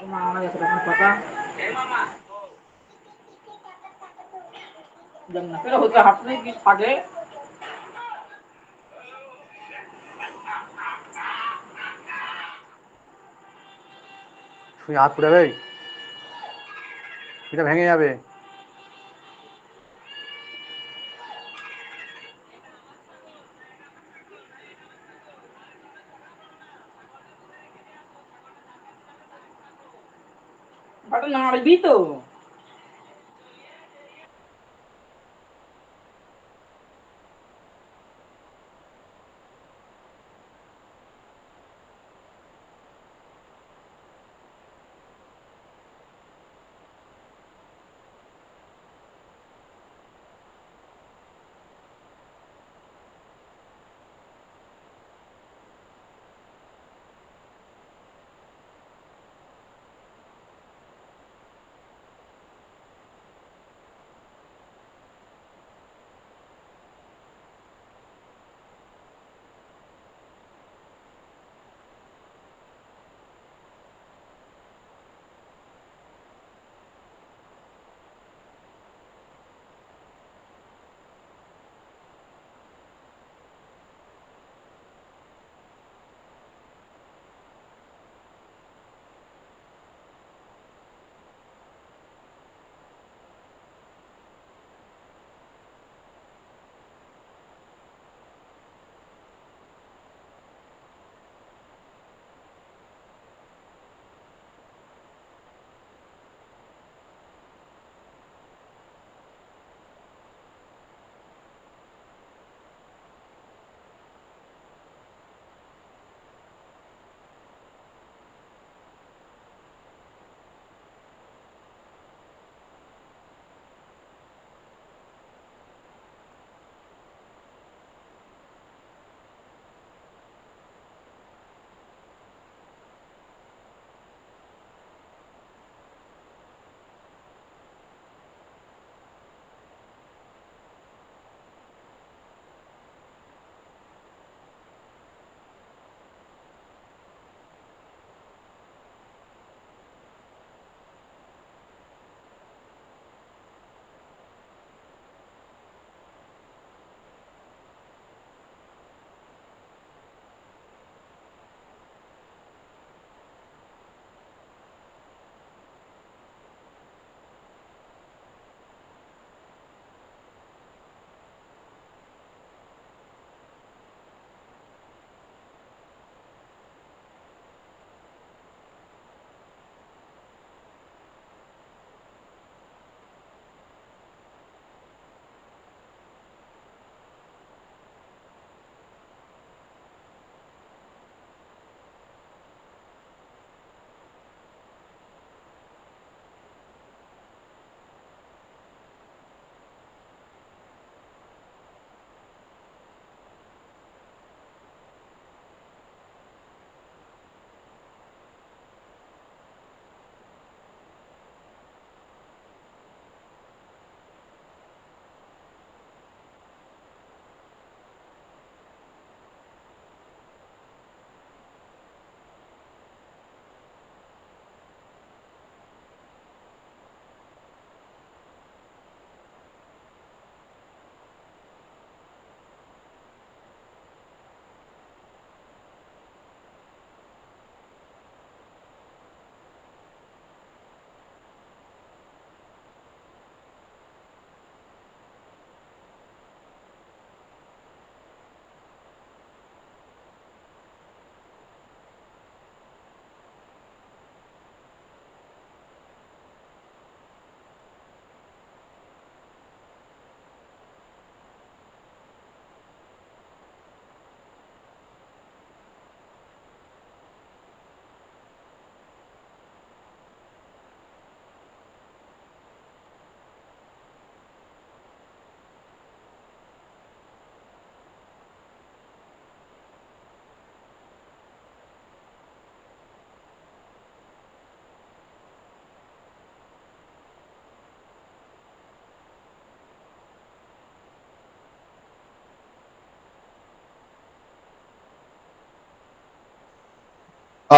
Kumain ya sudah apa? Jangan pero hota hapne ki আগে শুয়ে হাত পুড়াবে, এটা ভেঙে যাবে। বাটা নাড়বি তো।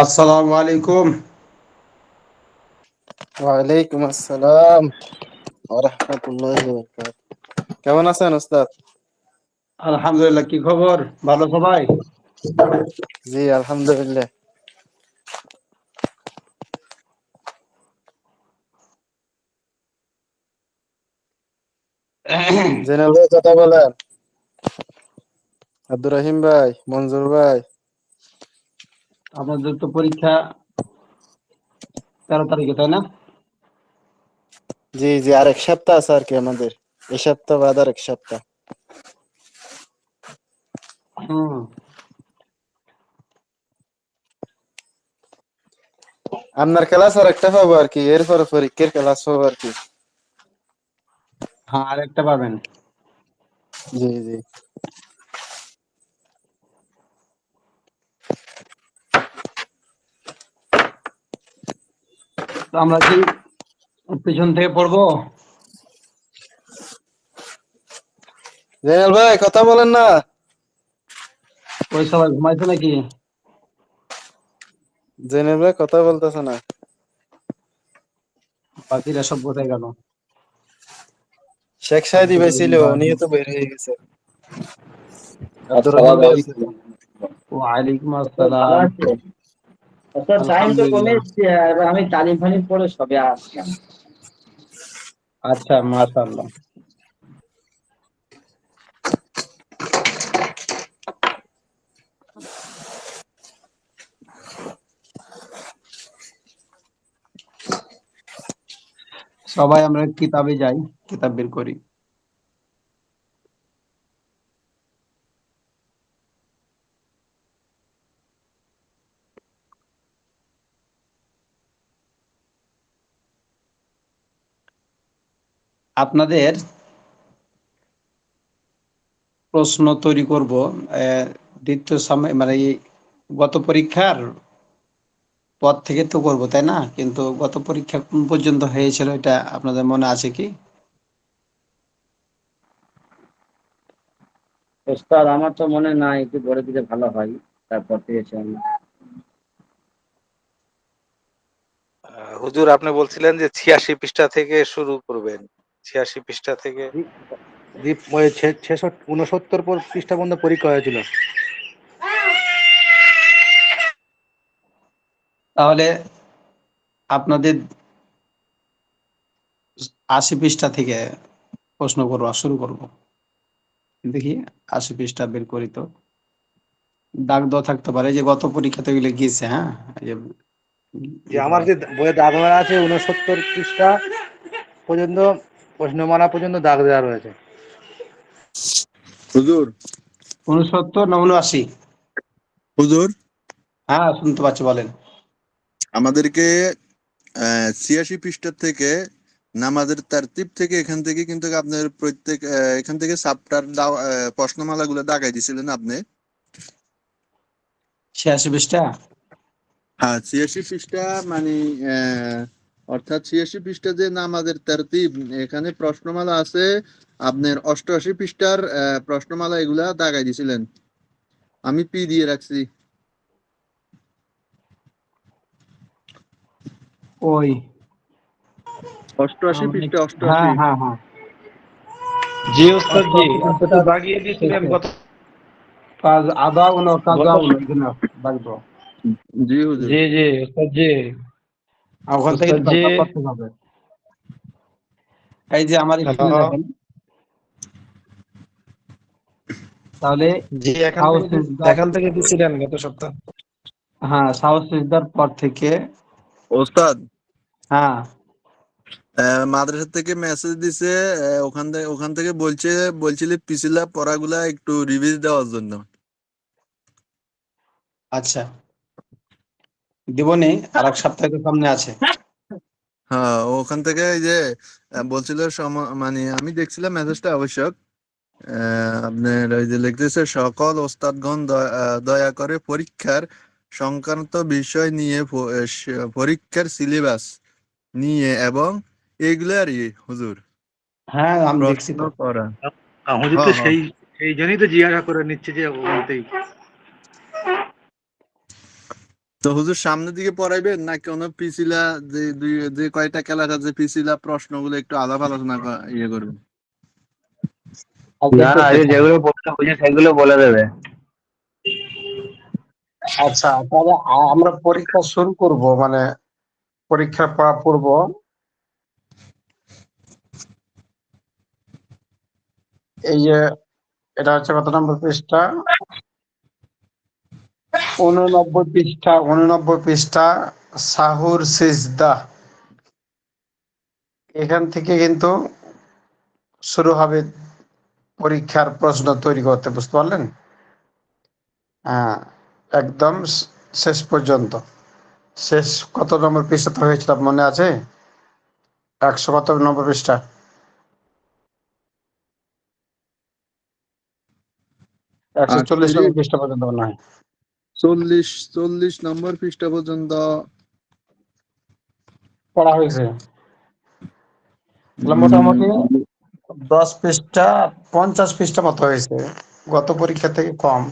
আসসালামু আলাইকুম। ওয়ালাইকুম আসসালাম ওয়া রাহমাতুল্লাহি ওয়া বারাকাতুহু। কেমন আছেন ওস্তাদ? আলহামদুলিল্লাহ, কি খবর? ভালো সবাই? জি আলহামদুলিল্লাহ। জেনারেল ভাই কথা বলেন। আব্দুর রহিম ভাই, মঞ্জুর ভাই। আপনাদের তো পরীক্ষা 13 তারিখে, তাই না? জি জি, আর এক সপ্তাহ আছে আর কি আমাদের। এই সপ্তাহ বাদ আর এক সপ্তাহ। হুম। আপনার ক্লাস আর একটা পাবো আর কি, এরপরে পরীক্ষার ক্লাস পাবো আর কি। হ্যাঁ, আরেকটা পাবেন। জি জি। তো আমরা কি পিছন থেকে পড়বো? জেনারেল ভাই কথা বলেন না। ওই সবাই ঘুমাইছে নাকি? জেনারেল ভাই কথা বলতেছে না। বাকিরা সব কোথায় গেল? শেখ সাহেদি ভাই আব্দুর ছিল, রহিম ভাই। উনিও তো বের হয়ে গেছে। আব্দুর রহিম আসসালামু ভাই ছিল। আলাইকুম। ওয়ালাইকুম স্যার ভালো আসসালাম। আছে? স্যার টাইম তো কমে আলহামদুলিল্লাহ। এসছে, এবার আমি তালিম ফালিম পড়ে সবে আসলাম। আচ্ছা, মাশাআল্লাহ। সবাই আমরা কিতাবে যাই, কিতাব বের করি। আপনাদের প্রশ্ন তৈরি করব দ্বিতীয় সময়, মানে এই গত পরীক্ষার পর থেকে তো করব, তাই না? কিন্তু গত পরীক্ষা কোন পর্যন্ত হয়েছিল এটা আপনাদের মনে আছে কি? ওস্তাদ আমার তো মনে নাই, একটু বলে দিলে ভালো হয়, তারপর পেয়েছি আমি। হুজুর আপনি বলছিলেন যে ৮৬ পৃষ্ঠা থেকে শুরু করবেন। ৮৬ পৃষ্ঠা থেকে। দীপ ওই 69 পৃষ্ঠা পর্যন্ত পরীক্ষা হয়েছিল। তাহলে আপনাদের ৮০ পৃষ্ঠা থেকে প্রশ্ন করবো, শুরু করব। দেখি ৮০ পৃষ্ঠা বের করি তো। দাগ দেওয়া থাকতে পারে, যে গত পরীক্ষাতে এগুলো গিয়েছে। হ্যাঁ, এই যে যে আমার যে বইয়ে দাগ মারা আছে 69 পৃষ্ঠা পর্যন্ত, প্রশ্নমালা পর্যন্ত দাগ দেওয়া রয়েছে। হুজুর 69 না ৭৯? হুজুর হ্যাঁ, শুনতে পাচ্ছি, বলেন। আমাদেরকে ৮৬ পৃষ্ঠা থেকে নামাজের তারতিব থেকে এখান থেকে কিন্তু আপনার প্রত্যেক এখান থেকে চ্যাপ্টার প্রশ্নমালা গুলো দাগাই দিছিলেন আপনি। ৮৬ পৃষ্ঠা। হ্যাঁ, ৮৬ পৃষ্ঠা মানে অর্থাৎ ৮৬ পৃষ্ঠা যে নামাজের তারতিব, এখানে প্রশ্নমালা আছে আপনার ৮৮ পৃষ্ঠার প্রশ্নমালা এগুলা দাগাই দিছিলেন, আমি পি দিয়ে রাখছি। ওই ৮৮ পৃষ্ঠা, হ্যাঁ ৮৮। হ্যাঁ হ্যাঁ, জি ওস্তাদ, জি ৮৮ আপনি তো পৃষ্ঠা দাগিয়ে দিয়েছিলেন শেষে গত কাজ আদা উনো কাজা গত উনো এখানে লাগবে। জি হুজুর। জি জি ওস্তাদ জি। আর ওখান থেকে ওস্তাদ জি। সব করতে হবে। এই যে আমার স্ক্রিনে হ্যালো। দেখেন, তাহলে জি সাউথ সিজদার, এখান থেকে দিয়েছিলেন গত সপ্তাহ। হ্যাঁ সাউথ সিজদার পর থেকে। ওস্তাদ হ্যাঁ, মাদ্রাসা থেকে মেসেজ দিছে, ওখান থেকে বলছিলে পিছিলা পড়াগুলা একটু রিভিজ দেওয়ার জন্য। আচ্ছা দিবনি, আর এক সপ্তাহ তো সামনে আছে। হ্যাঁ, ওখান থেকে এই যে বলছিল মানে আমি দেখছিলাম মেসেজটা আবশ্যক। আপনার ওই যে লিখতেছে, সকল ওস্তাদগণ দয়া করে পরীক্ষার সংক্রান্ত বিষয় নিয়ে পরীক্ষার সিলেবাস নিয়ে এবং এগুলারই হুজুর হ্যাঁ আমি দেখছি প্রশ্ন তো। করা। হুজুর তো হ্যাঁ হ্যাঁ সেই জন্যই তো জিজ্ঞাসা করে নিচ্ছে যে ওইটাই। তো হুজুর সামনের দিকে পড়াইবেন না কোনো পিছিলা যে কয়টা ক্লাস আছে পিছিলা প্রশ্নগুলো একটু আলাপ আলোচনা ইয়ে করবেন? না না, যেগুলো পড়তে বুঝে সেগুলো বলে দেবে। আচ্ছা, তাহলে আমরা পরীক্ষা শুরু করব, মানে পরীক্ষা পড়া পূর্ব এই যে এটা হচ্ছে কত নম্বর পৃষ্ঠা? 89 পৃষ্ঠা, সাহুর সিজদা। এখান থেকে কিন্তু শুরু হবে পরীক্ষার প্রশ্ন তৈরি করতে, বুঝতে পারলেন? হ্যাঁ, একদম শেষ পর্যন্ত। শেষ কত নম্বর পৃষ্ঠাতে হয়েছিল মনে আছে? 100 কত নম্বর পৃষ্ঠা? 140 নম্বর পৃষ্ঠা পর্যন্ত মনে হয়। 40 নম্বর পৃষ্ঠা পর্যন্ত পড়া হয়েছে। তাহলে মোটামুটি 10 পৃষ্ঠা 50 পৃষ্ঠা মতো হয়েছে, গত পরীক্ষা থেকে কম।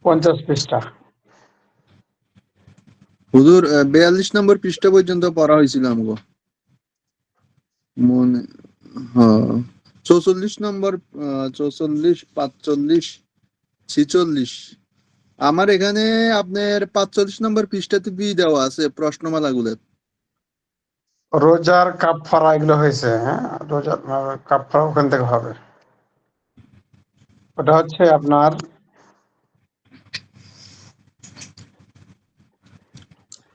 পঞ্চাশ পৃষ্ঠা। হুজুর 42 নম্বর পৃষ্ঠা পর্যন্ত পড়া হয়েছিল আমগো মনে। হ্যাঁ, 44 নম্বর, 44, 45, 46। আমার এখানে আপনার 45 নম্বর পৃষ্ঠাতে বি দেওয়া আছে প্রশ্নমালা গুলো। রোজার কাফারা এগুলো হয়েছে, হ্যাঁ, রোজার কাফারা ওখান থেকে হবে। ওটা হচ্ছে আপনার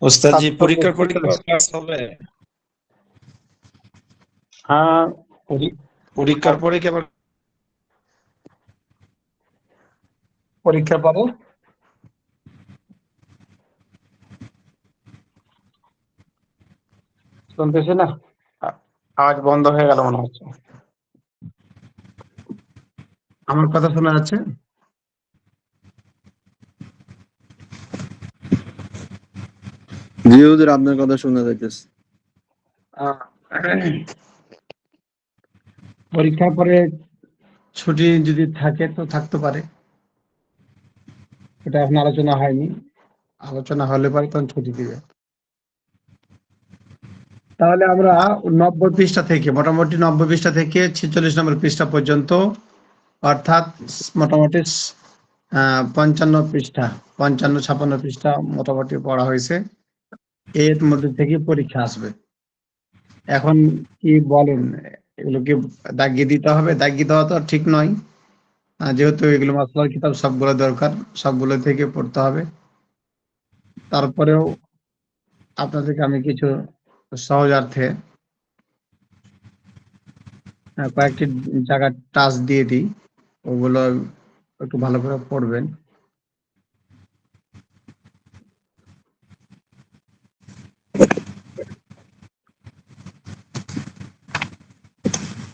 ওস্তাদজি 47, পরীক্ষার পরে 46। ক্লাস হবে? হ্যাঁ, পরীক্ষার পরে কি আবার পরীক্ষার পরে শুনতেছি না, আওয়াজ বন্ধ হয়ে গেল মনে হচ্ছে। আমার কথা শোনা যাচ্ছে? জি হুজুর, আপনার কথা শোনা যাইতেছে। আহ, পরীক্ষার পরে ছুটি যদি থাকে তো থাকতে পারে, এটা এখন আলোচনা হয়নি। আলোচনা হলে পরে তখন ছুটি দিবে। তাহলে আমরা 90 পৃষ্ঠা থেকে, মোটামুটি 90 পৃষ্ঠা থেকে 46 নম্বর পৃষ্ঠা পর্যন্ত, অর্থাৎ মোটামুটি 55 পৃষ্ঠা, 55-56 পৃষ্ঠা মোটামুটি পড়া হয়েছে। এর মধ্যে থেকে পরীক্ষা আসবে। এখন কি বলেন, এগুলো কি দাগিয়ে দিতে হবে? দাগিয়ে দেওয়া তো আর ঠিক নয়, যেহেতু এগুলো মাসলার কিতাব, সবগুলো দরকার, সবগুলো থেকে পড়তে হবে। তারপরেও আপনাদেরকে আমি কিছু সহজার্থে কয়েকটি জায়গা টাচ দিয়ে দিই, ওগুলো একটু ভালো করে পড়বেন।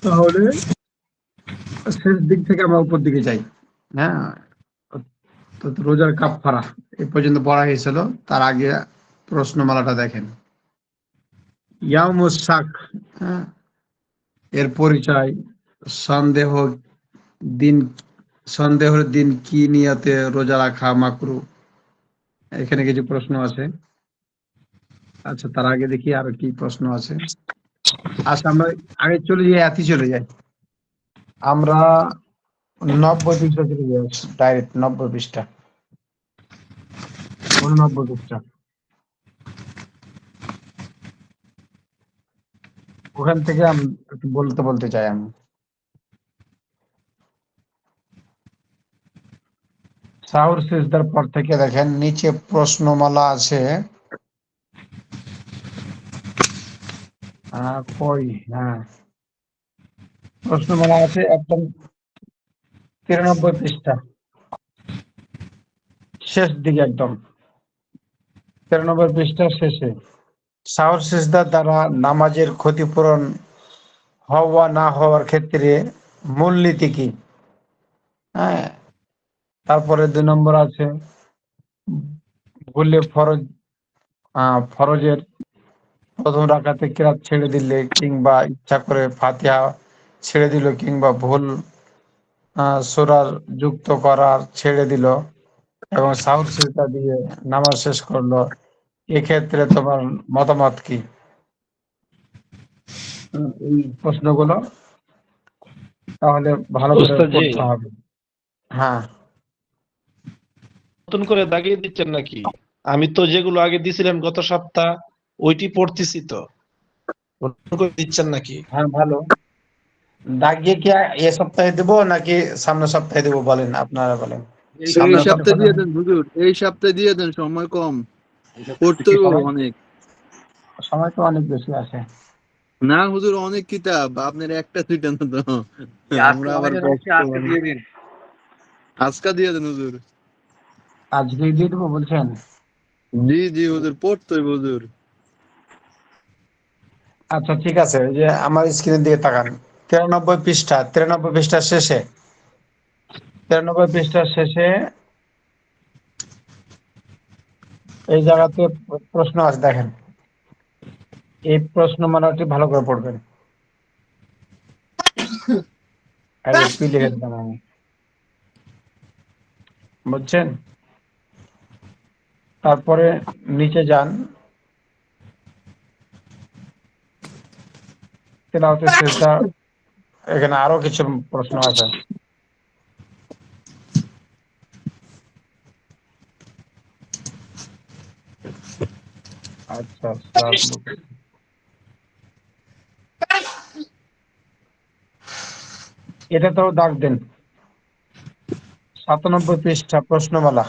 তাহলে শেষ দিক থেকে আমরা উপর দিকে যাই। হ্যাঁ, তো রোজার কাফারা এ পর্যন্ত পড়া হয়েছিল। তার আগে প্রশ্নমালাটা দেখেন। ইয়াউমুস শাক, হ্যাঁ, এর পরিচয়। সন্দেহ দিন, সন্দেহের দিন কি নিয়তে রোজা রাখা মাকরু, এখানে কিছু প্রশ্ন আছে। আচ্ছা, তার আগে দেখি আর কি প্রশ্ন আছে। আচ্ছা, আমরা আগে চলে যাই, চলে যাই আমরা 90 পৃষ্ঠা চলে যাই, ডাইরেক্ট 90 পৃষ্ঠা, 89 পৃষ্ঠা। ওখান থেকে আমি একটু বলতে চাই। আমি সাহুর সিজদার পর থেকে দেখেন নিচে প্রশ্নমালা আছে। কই, হ্যাঁ, প্রশ্নমালা আছে একদম 93 পৃষ্ঠা, শেষ দিকে, একদম 93 পৃষ্ঠার শেষে। সাহুর সিজদার দ্বারা নামাজের ক্ষতিপূরণ হওয়া না হওয়ার ক্ষেত্রে মূলনীতি কি? হ্যাঁ, তারপরে 2 নম্বর আছে ভুলে ফরজের প্রথম রাকাতে কেরাত ছেড়ে দিলে, কিংবা ইচ্ছা করে ফাতিহা ছেড়ে দিল, কিংবা ভুল সূরার যুক্ত করার ছেড়ে দিল এবং সাহুর সিজদা দিয়ে নামাজ শেষ করলো, এক্ষেত্রে তোমার মতামত কি? এই প্রশ্নগুলো তাহলে ভালো করে ওস্তাদ জি, পড়তে হবে। হ্যাঁ, নতুন করে দাগিয়ে দিচ্ছেন নাকি? আমি তো যেগুলো আগে দিছিলেন গত সপ্তাহ ওইটি পড়তেছি তো, নতুন করে দিচ্ছেন নাকি? হ্যাঁ, ভালো। দাগিয়ে কি এ সপ্তাহে দেবো নাকি সামনের সপ্তাহে দেবো, বলেন, আপনারা বলেন। এই সামনের সপ্তাহে সপ্তাহে দিয়ে দেন হুজুর, এই সপ্তাহে দিয়ে দেন, সময় কম, এইসব পড়তে হবে সময় অনেক। সময় তো অনেক বেশি আছে। না হুজুর, অনেক কিতাব, আপনার একটা দুইটা না তো, আজকে আমরা আবার অনেকজন আসছে, কষ্ট আজকে মানে। দিয়ে দিন। আজকা দিয়ে দেন হুজুর। আজকেই দিয়ে দেবো বলছেন? জি জি হুজুর, পড়তে হবে হুজুর। আচ্ছা, ঠিক আছে, ওই যে আমার স্ক্রিনের দিকে তাকান। 93 পৃষ্ঠার শেষে, 93 পৃষ্ঠার শেষে এই জায়গাতে প্রশ্ন আছে, দেখেন। এই প্রশ্ন মালাটি ভালো করে পড়বেন। আর পি লিখে দিলাম আমি, বুঝছেন? তারপরে নিচে যান, তেলাওয়াতে সিজদা, এখানে আরো কিছু প্রশ্ন আছে। আচ্ছা, এটা তো দাগ দেন। 97 পৃষ্ঠা প্রশ্নমালা,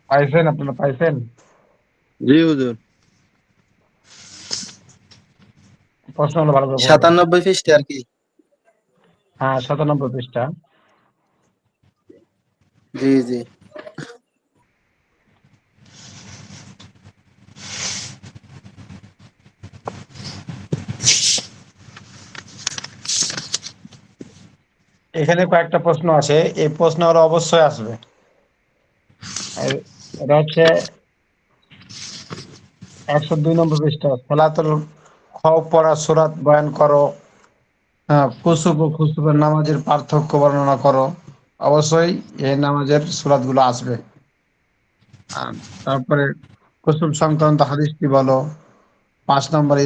পাইছেন? আপনারা পাইছেন? জি হুজুর। প্রশ্নগুলো ভালো করে পড়বেন। 97 পৃষ্ঠা আর কি? হ্যাঁ, 97 পৃষ্ঠা। জি জি। এখানে কয়েকটা প্রশ্ন আছে, এই প্রশ্নগুলো অবশ্যই আসবে। এটা হচ্ছে 102 নম্বর পৃষ্ঠা। সালাতুল খওফ পড়া সূরাত বয়ান করো। হ্যাঁ, কুসুফ ও খুসুফের নামাজের পার্থক্য বর্ণনা করো। অবশ্যই এই নামাজের সূরাতগুলো আসবে। আর তারপরে কুসুফ সংক্রান্ত হাদিসটি বলো। 5 নম্বর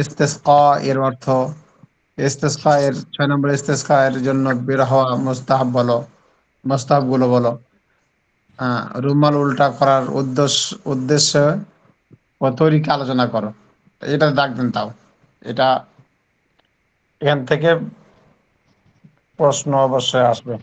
ইস্তেসকা এর অর্থ। ইস্তেসকা এর 6 নম্বর ইস্তেসকা এর জন্য বের হওয়া মুস্তাহাব বলো, মুস্তাহাব গুলো বলো। রুমাল উল্টা করার উদ্দেশ্য ও তরিকা আলোচনা করো। এটা দাগ দেন তাও। এটা এখান থেকে প্রশ্ন অবশ্যই আসবে।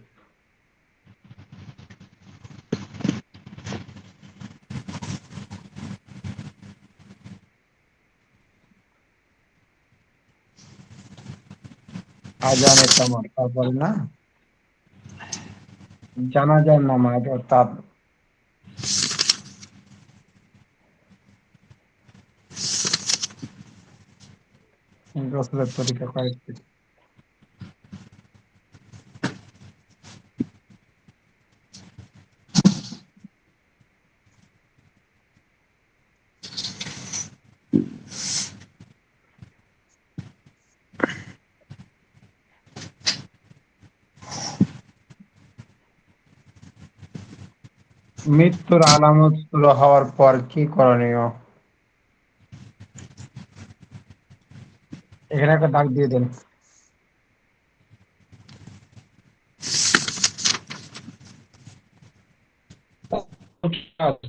আজানে কামার, তারপরে না জানাজার নামাজ, অর্থাৎ গোসলের তরিকা কয়েকটি। মৃত্যুর আলামত শুরু হওয়ার পর কি করণীয়? এখানে একটা দাগ দিয়ে দেন,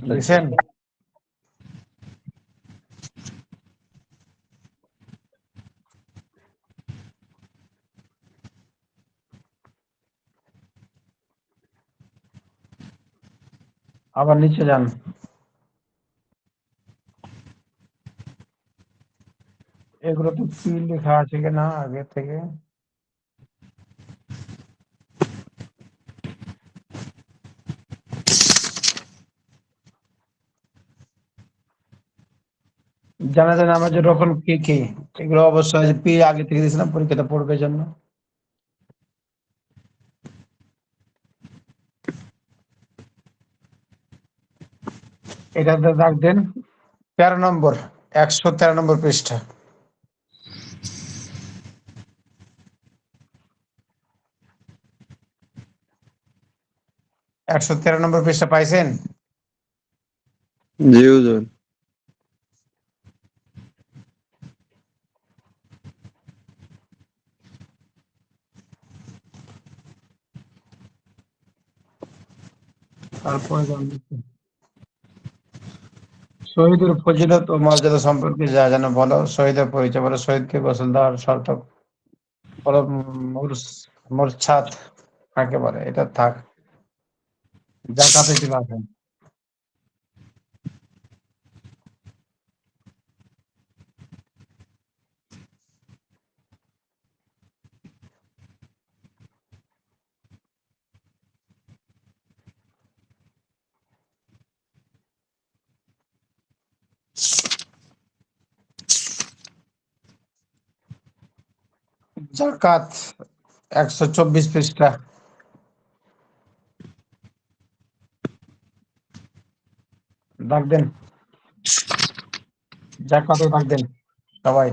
দিয়েছেন? আবার নিচে যান, এগুলো তো কি লেখা আছে কিনা আগে থেকে। জানাজা নামাজের রকম কি কি, এগুলো অবশ্যই পি আগে থেকে দিয়েছিলাম পরীক্ষাতে পড়বে জন্য। এটাতে দাগ দেন 13 নম্বর। 113 পৃষ্ঠা। 113 পৃষ্ঠা পাইছেন? জি হুজুর। তারপরে শহীদের ফজিলত ও মর্যাদা সম্পর্কে যা জানো বলো। শহীদের পরিচয় বলো। শহীদকে গোসল দেওয়ার শর্ত বলো। মুরছাদ কাকে বলে? এটা থাক, জাকাতে চলে আসেন। জাকাত 124 পৃষ্ঠা। ডাক দেন, জাকাতে ডাক দেন সবাই।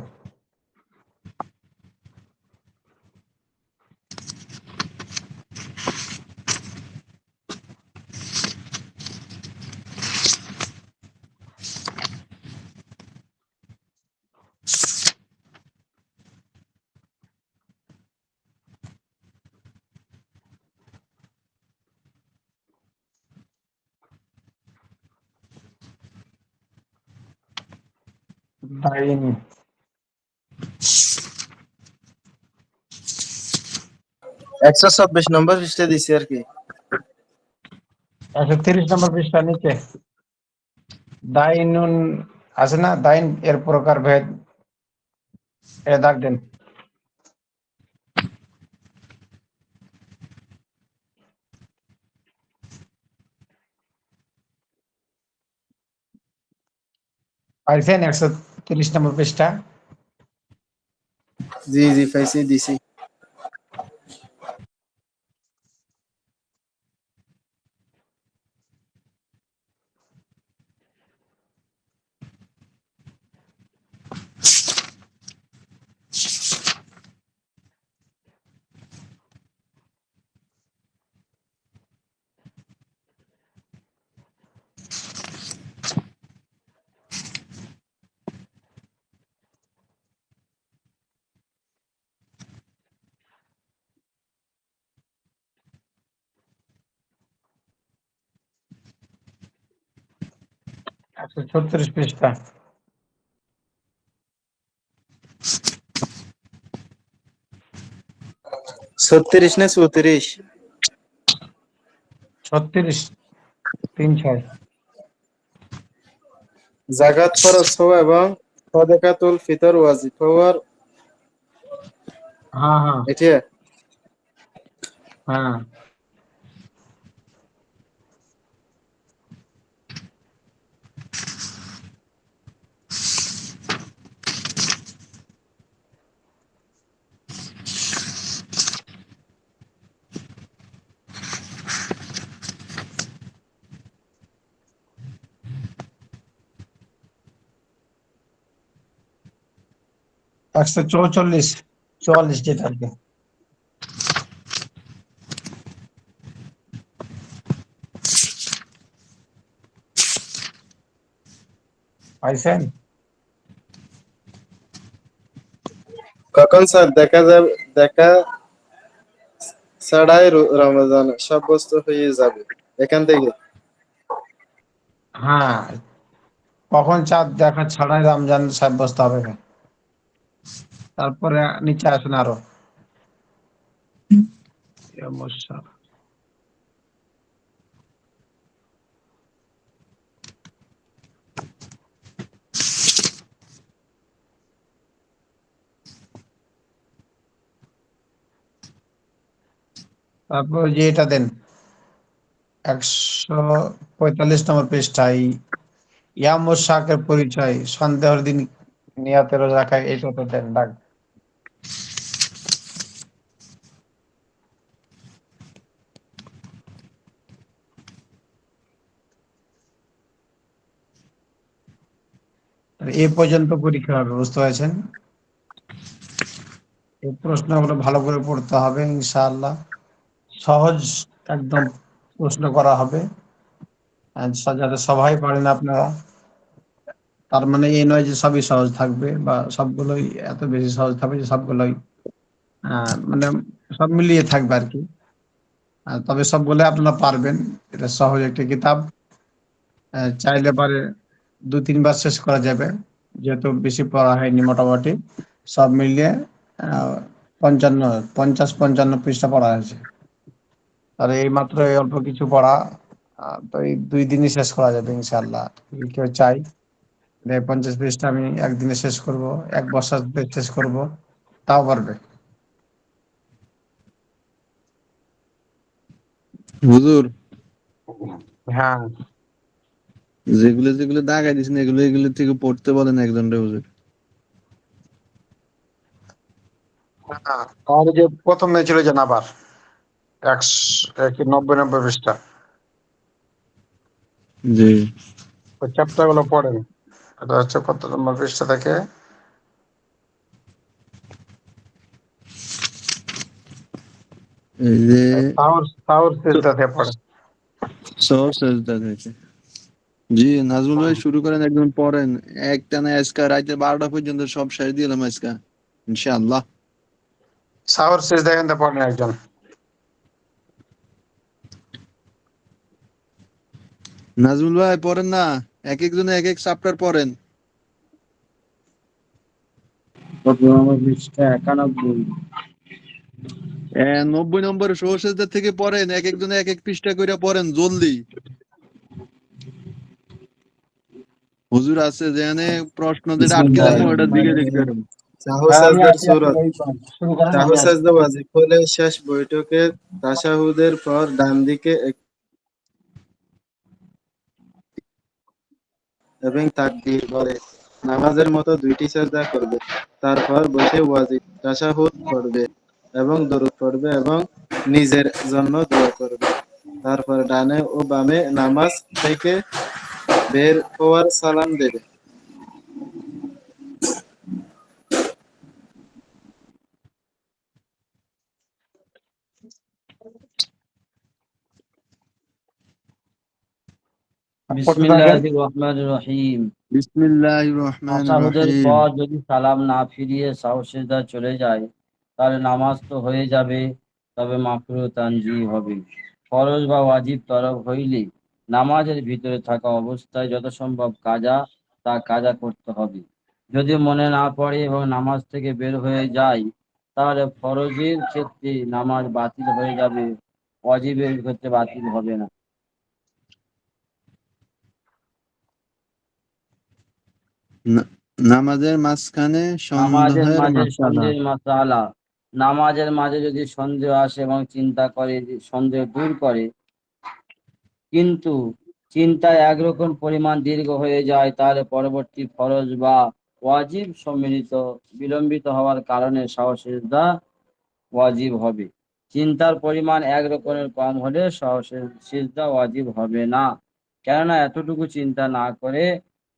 ডাইন 126 নম্বর পৃষ্ঠা দিছি আর কি। 130 পৃষ্ঠা নিচে দাইনুন আছে না? দাইন এর প্রকার ভেদ, এ দাগ দেন। পাইছেন 130 পৃষ্ঠা? জি জি পাইছি, দিছি। একশো 36 পৃষ্ঠা। 36 না 34? 36, 3-6। জাকাত ফরজ হওয়া এবং সাদাকাতুল ফিতর ওয়াজিব হওয়ার, হ্যাঁ হ্যাঁ এটা হ্যাঁ। একশো 44 যেটা আর কি। পাইছেন? কখন স্যার দেখা যাবে, দেখা ছাড়াই রমজান সাব্যস্ত হয়ে যাবে এখান থেকে? হ্যাঁ, কখন চাঁদ দেখা ছাড়াই রমজান সাব্যস্ত হবে না। তারপরে নিচে আসুন আরো। সমস্যা। তারপর যে এটা দেন 145 পৃষ্ঠায় ইয়াম ও শাকের পরিচয়, সন্দেহের দিন নিয়াতে রোজা খায়, এই তো দেন ডাক। এ পর্যন্ত পরীক্ষা হবে, বুঝতে পারছেন? এই প্রশ্নগুলো ভালো করে পড়তে হবে ইনশাআল্লাহ। সহজ একদম প্রশ্ন করা হবে, আর যাতে সবাই পারেন আপনারা। তার মানে এই নয় যে সবই সহজ থাকবে বা সবগুলোই এত বেশি সহজ থাকবে যে সবগুলোই মানে সব মিলিয়ে থাকবে আর কি। তবে সবগুলো আপনারা পারবেন। এটা সহজ একটা কিতাব, চাইলে পারে 2-3 বার শেষ করা যাবে, যেহেতু বেশি পড়া হয়নি মোটামুটি। সব মিলিয়ে 50-55 পড়া হয়েছে। আর এই মাত্র এই অল্প কিছু পড়া, তো এই 2 দিনই শেষ করা যাবে ইনশাআল্লাহ। যদি কেউ চাই 50 পৃষ্ঠা আমি একদিনে শেষ করব, 1 বছর শেষ করব, তাও পারবে। হুজুর, হ্যাঁ, যেগুলো যেগুলো দাগাই দিছেন এগুলো এগুলো থেকে পড়তে বলেন একজন রে হুজুর। তাহলে যে প্রথমে ছিল যে আবার 90-90 পৃষ্ঠা, জি। ওই চ্যাপ্টার গুলো পড়েন। এটা হচ্ছে কত নম্বর পৃষ্ঠা থেকে? এই যে তাওর সিজদা থেকে পড়েন। সহজ সেজদা থেকে। জি, নাজমুল ভাই শুরু করেন, একদম পড়েন। একটানা আজকে রাতে 12টা পর্যন্ত সব শেষ দিলাম আজকে ইনশাআল্লাহ। সাওর সিজদা এখান থেকে পড়েন একজন। নাজমুল ভাই পড়েন না, এক একজনে এক এক চ্যাপ্টার পড়েন। কত নম্বর পৃষ্ঠা? 91। 90 নম্বরে সহজ সেজদা থেকে পড়েন, এক একজনে এক এক পৃষ্ঠা করে পড়েন জলদি। হুজুর আছে যেখানে প্রশ্ন যেটা আটকে বিসমিল্লাহির রাখবো ওটার দিকে রহমানির দেখবেন। রহিম। সাহু আমি সাজদার আছি, সূরত। শুরু করেন, সাহু আমি আছি। সাজদা ওয়াজিব হলে শেষ বৈঠকে তাশাহুদের পর ডান দিকে এবং তাকবীর বলে নামাজের মতো 2টি সাজদা করবে। তারপর বসে ওয়াজিব তাশাহুদ পড়বে এবং দরুদ পড়বে এবং নিজের জন্য দোয়া করবে। তারপর ডানে ও বামে নামাজ থেকে বের হওয়ার সালাম দেবে। পড়তে থাকেন। বিসমিল্লাহির রহমানির রহিম। বিসমিল্লাহির রহমানির তাশাহুদের রহিম। পর যদি সালাম না ফিরিয়ে সাহু সিজদা চলে যায়, তাহলে নামাজ তো হয়ে যাবে, তবে মাকরুহ তানজি হবে। ফরজ বা ওয়াজিব তরক হইলে নামাজের ভিতরে থাকা অবস্থায় যত সম্ভব কাজা করতে হবে। যদি মনে না পড়ে এবং নামাজ থেকে বের হয়ে যায়, তাহলে ফরজের ক্ষেত্রে নামাজ বাতিল হয়ে যাবে, ওয়াজিবের ক্ষেত্রে বাতিল হবে না। না- নামাজের মাঝখানে নামাজের সন্দেহের মাঝে মাসালা। সন্দেহের মাসআলা। নামাজের মাঝে যদি সন্দেহ আসে এবং চিন্তা করে, সন্দেহ দূর করে, কিন্তু চিন্তায় একরকম পরিমাণ দীর্ঘ হয়ে যায়, তাহলে পরবর্তী ফরজ বা ওয়াজিব সম্মিলিত বিলম্বিত হওয়ার কারণে সাহসিজদা ওয়াজিব হবে। চিন্তার পরিমাণ এক রকমের কম হলে সিজদা ওয়াজিব হবে না, কেননা এতটুকু চিন্তা না করে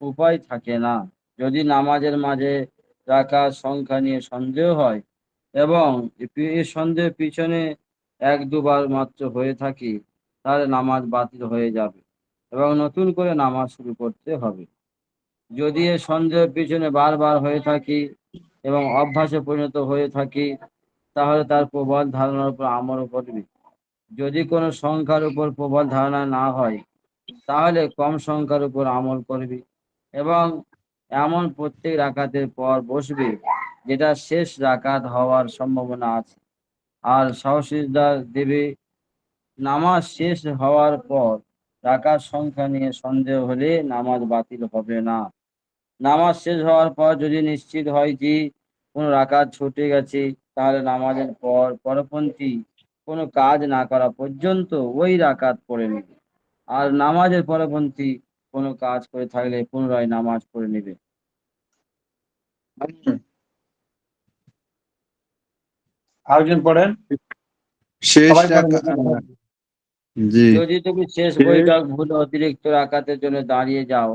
উপায় থাকে না। যদি নামাজের মাঝে রাকাত সংখ্যা নিয়ে সন্দেহ হয় এবং এই সন্দেহের পিছনে 1-2 বার মাত্র হয়ে থাকে, তাহলে নামাজ বাতিল হয়ে যাবে এবং নতুন করে নামাজ শুরু করতে হবে। যদি এ সন্দেহের পিছনে বারবার হয়ে থাকি এবং অভ্যাসে পরিণত হয়ে থাকি, তাহলে তার প্রবল ধারণার উপর আমল করবে। যদি কোনো সংখ্যার উপর প্রবল ধারণা না হয়, তাহলে কম সংখ্যার উপর আমল করবে এবং এমন প্রত্যেক রাকাতের পর বসবে যেটা শেষ রাকাত হওয়ার সম্ভাবনা আছে, আর সহসিজদা দেবে। নামাজ শেষ হওয়ার পর রাকাত সংখ্যা নিয়ে সন্দেহ হলে নামাজ বাতিল হবে না। নামাজ শেষ হওয়ার পর যদি নিশ্চিত হয় যে কোনো রাকাত ছুটে গেছে, তাহলে নামাজের পর পরপন্থী কোনো কাজ না করা পর্যন্ত ওই রাকাত পড়ে নেবে। আর নামাজের পরপন্থী কোনো কাজ করে থাকলে পুনরায় নামাজ পড়ে নেবে। আরেকজন পড়েন, শেষ সবাই পড়েন। রাকা জি। যদি তুমি শেষ শেষ বৈঠক ভুলে অতিরিক্ত রাকাতের জন্য দাঁড়িয়ে যাও,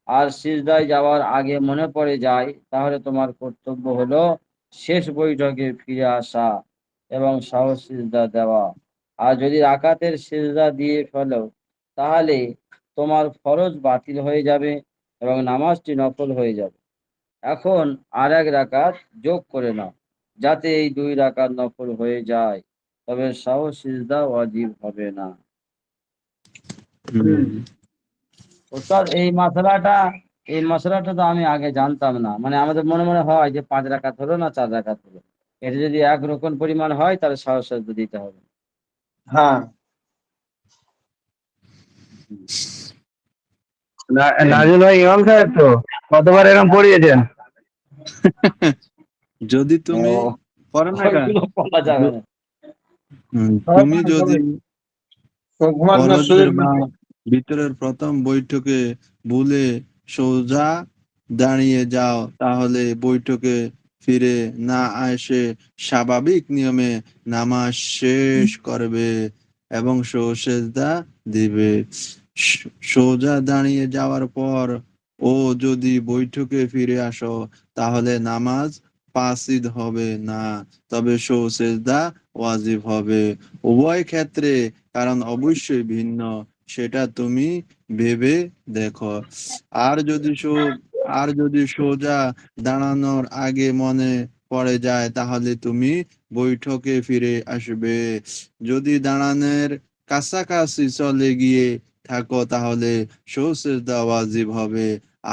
আর সিজদায় যাওয়ার আগে মনে পড়ে যায়, তাহলে তোমার কর্তব্য হলো শেষ বৈঠকে ফিরে আসা এবং সাহস সিজদা দেওয়া। আর যদি রাকাতের সিজদা দিয়ে ফেলো, তাহলে তোমার ফরজ বাতিল হয়ে যাবে এবং নামাজটি নফল হয়ে যাবে। এখন আর এক রাকাত যোগ করে নাও, যাতে এই 2 রাকাত নফল হয়ে যায়, তবে সাহস সিজদা ওয়াজিব হবে না। হুম। ওস্তাদ, এই মশলাটা তো আমি আগে জানতাম না। মানে আমাদের মনে মনে হয় যে 5 রাকাত হলো না 4 রাকাত হলো, এটা যদি 1 রকম পরিমাণ হয় তাহলে সাহস সিজদা দিতে হবে। হ্যাঁ, নাজিল ভাই ইমাম সাহেব তো কতবার এরকম পড়িয়েছেন? যদি তুমি ও, পড়ো না কেন? ওইগুলো বলা যাবে না। তুমি যদি ঘুমানোর ফরজের সুযোগ বা নেই। ভিতরের প্রথম বৈঠকে ভুলে সোজা দাঁড়িয়ে যাও, তাহলে বৈঠকে ফিরে না এসে স্বাভাবিক নিয়মে নামাজ শেষ করবে এবং সেজদা দিবে। সোজা দাঁড়িয়ে যাওয়ার পর ও যদি বৈঠকে ফিরে আসো, তাহলে নামাজ ফাসিদ হবে না, তবে সেজদা ওয়াজিব হবে। উভয় ক্ষেত্রে কারণ অবশ্যই ভিন্ন, সেটা তুমি ভেবে দেখো। আর যদি সো আর যদি সোজা দাঁড়ানোর আগে মনে পড়ে যায়, তাহলে তুমি বৈঠকে ফিরে আসবে। যদি দাঁড়ানোর কাছাকাছি চলে গিয়ে থাকো, তাহলে সেজদা ওয়াজিব হবে।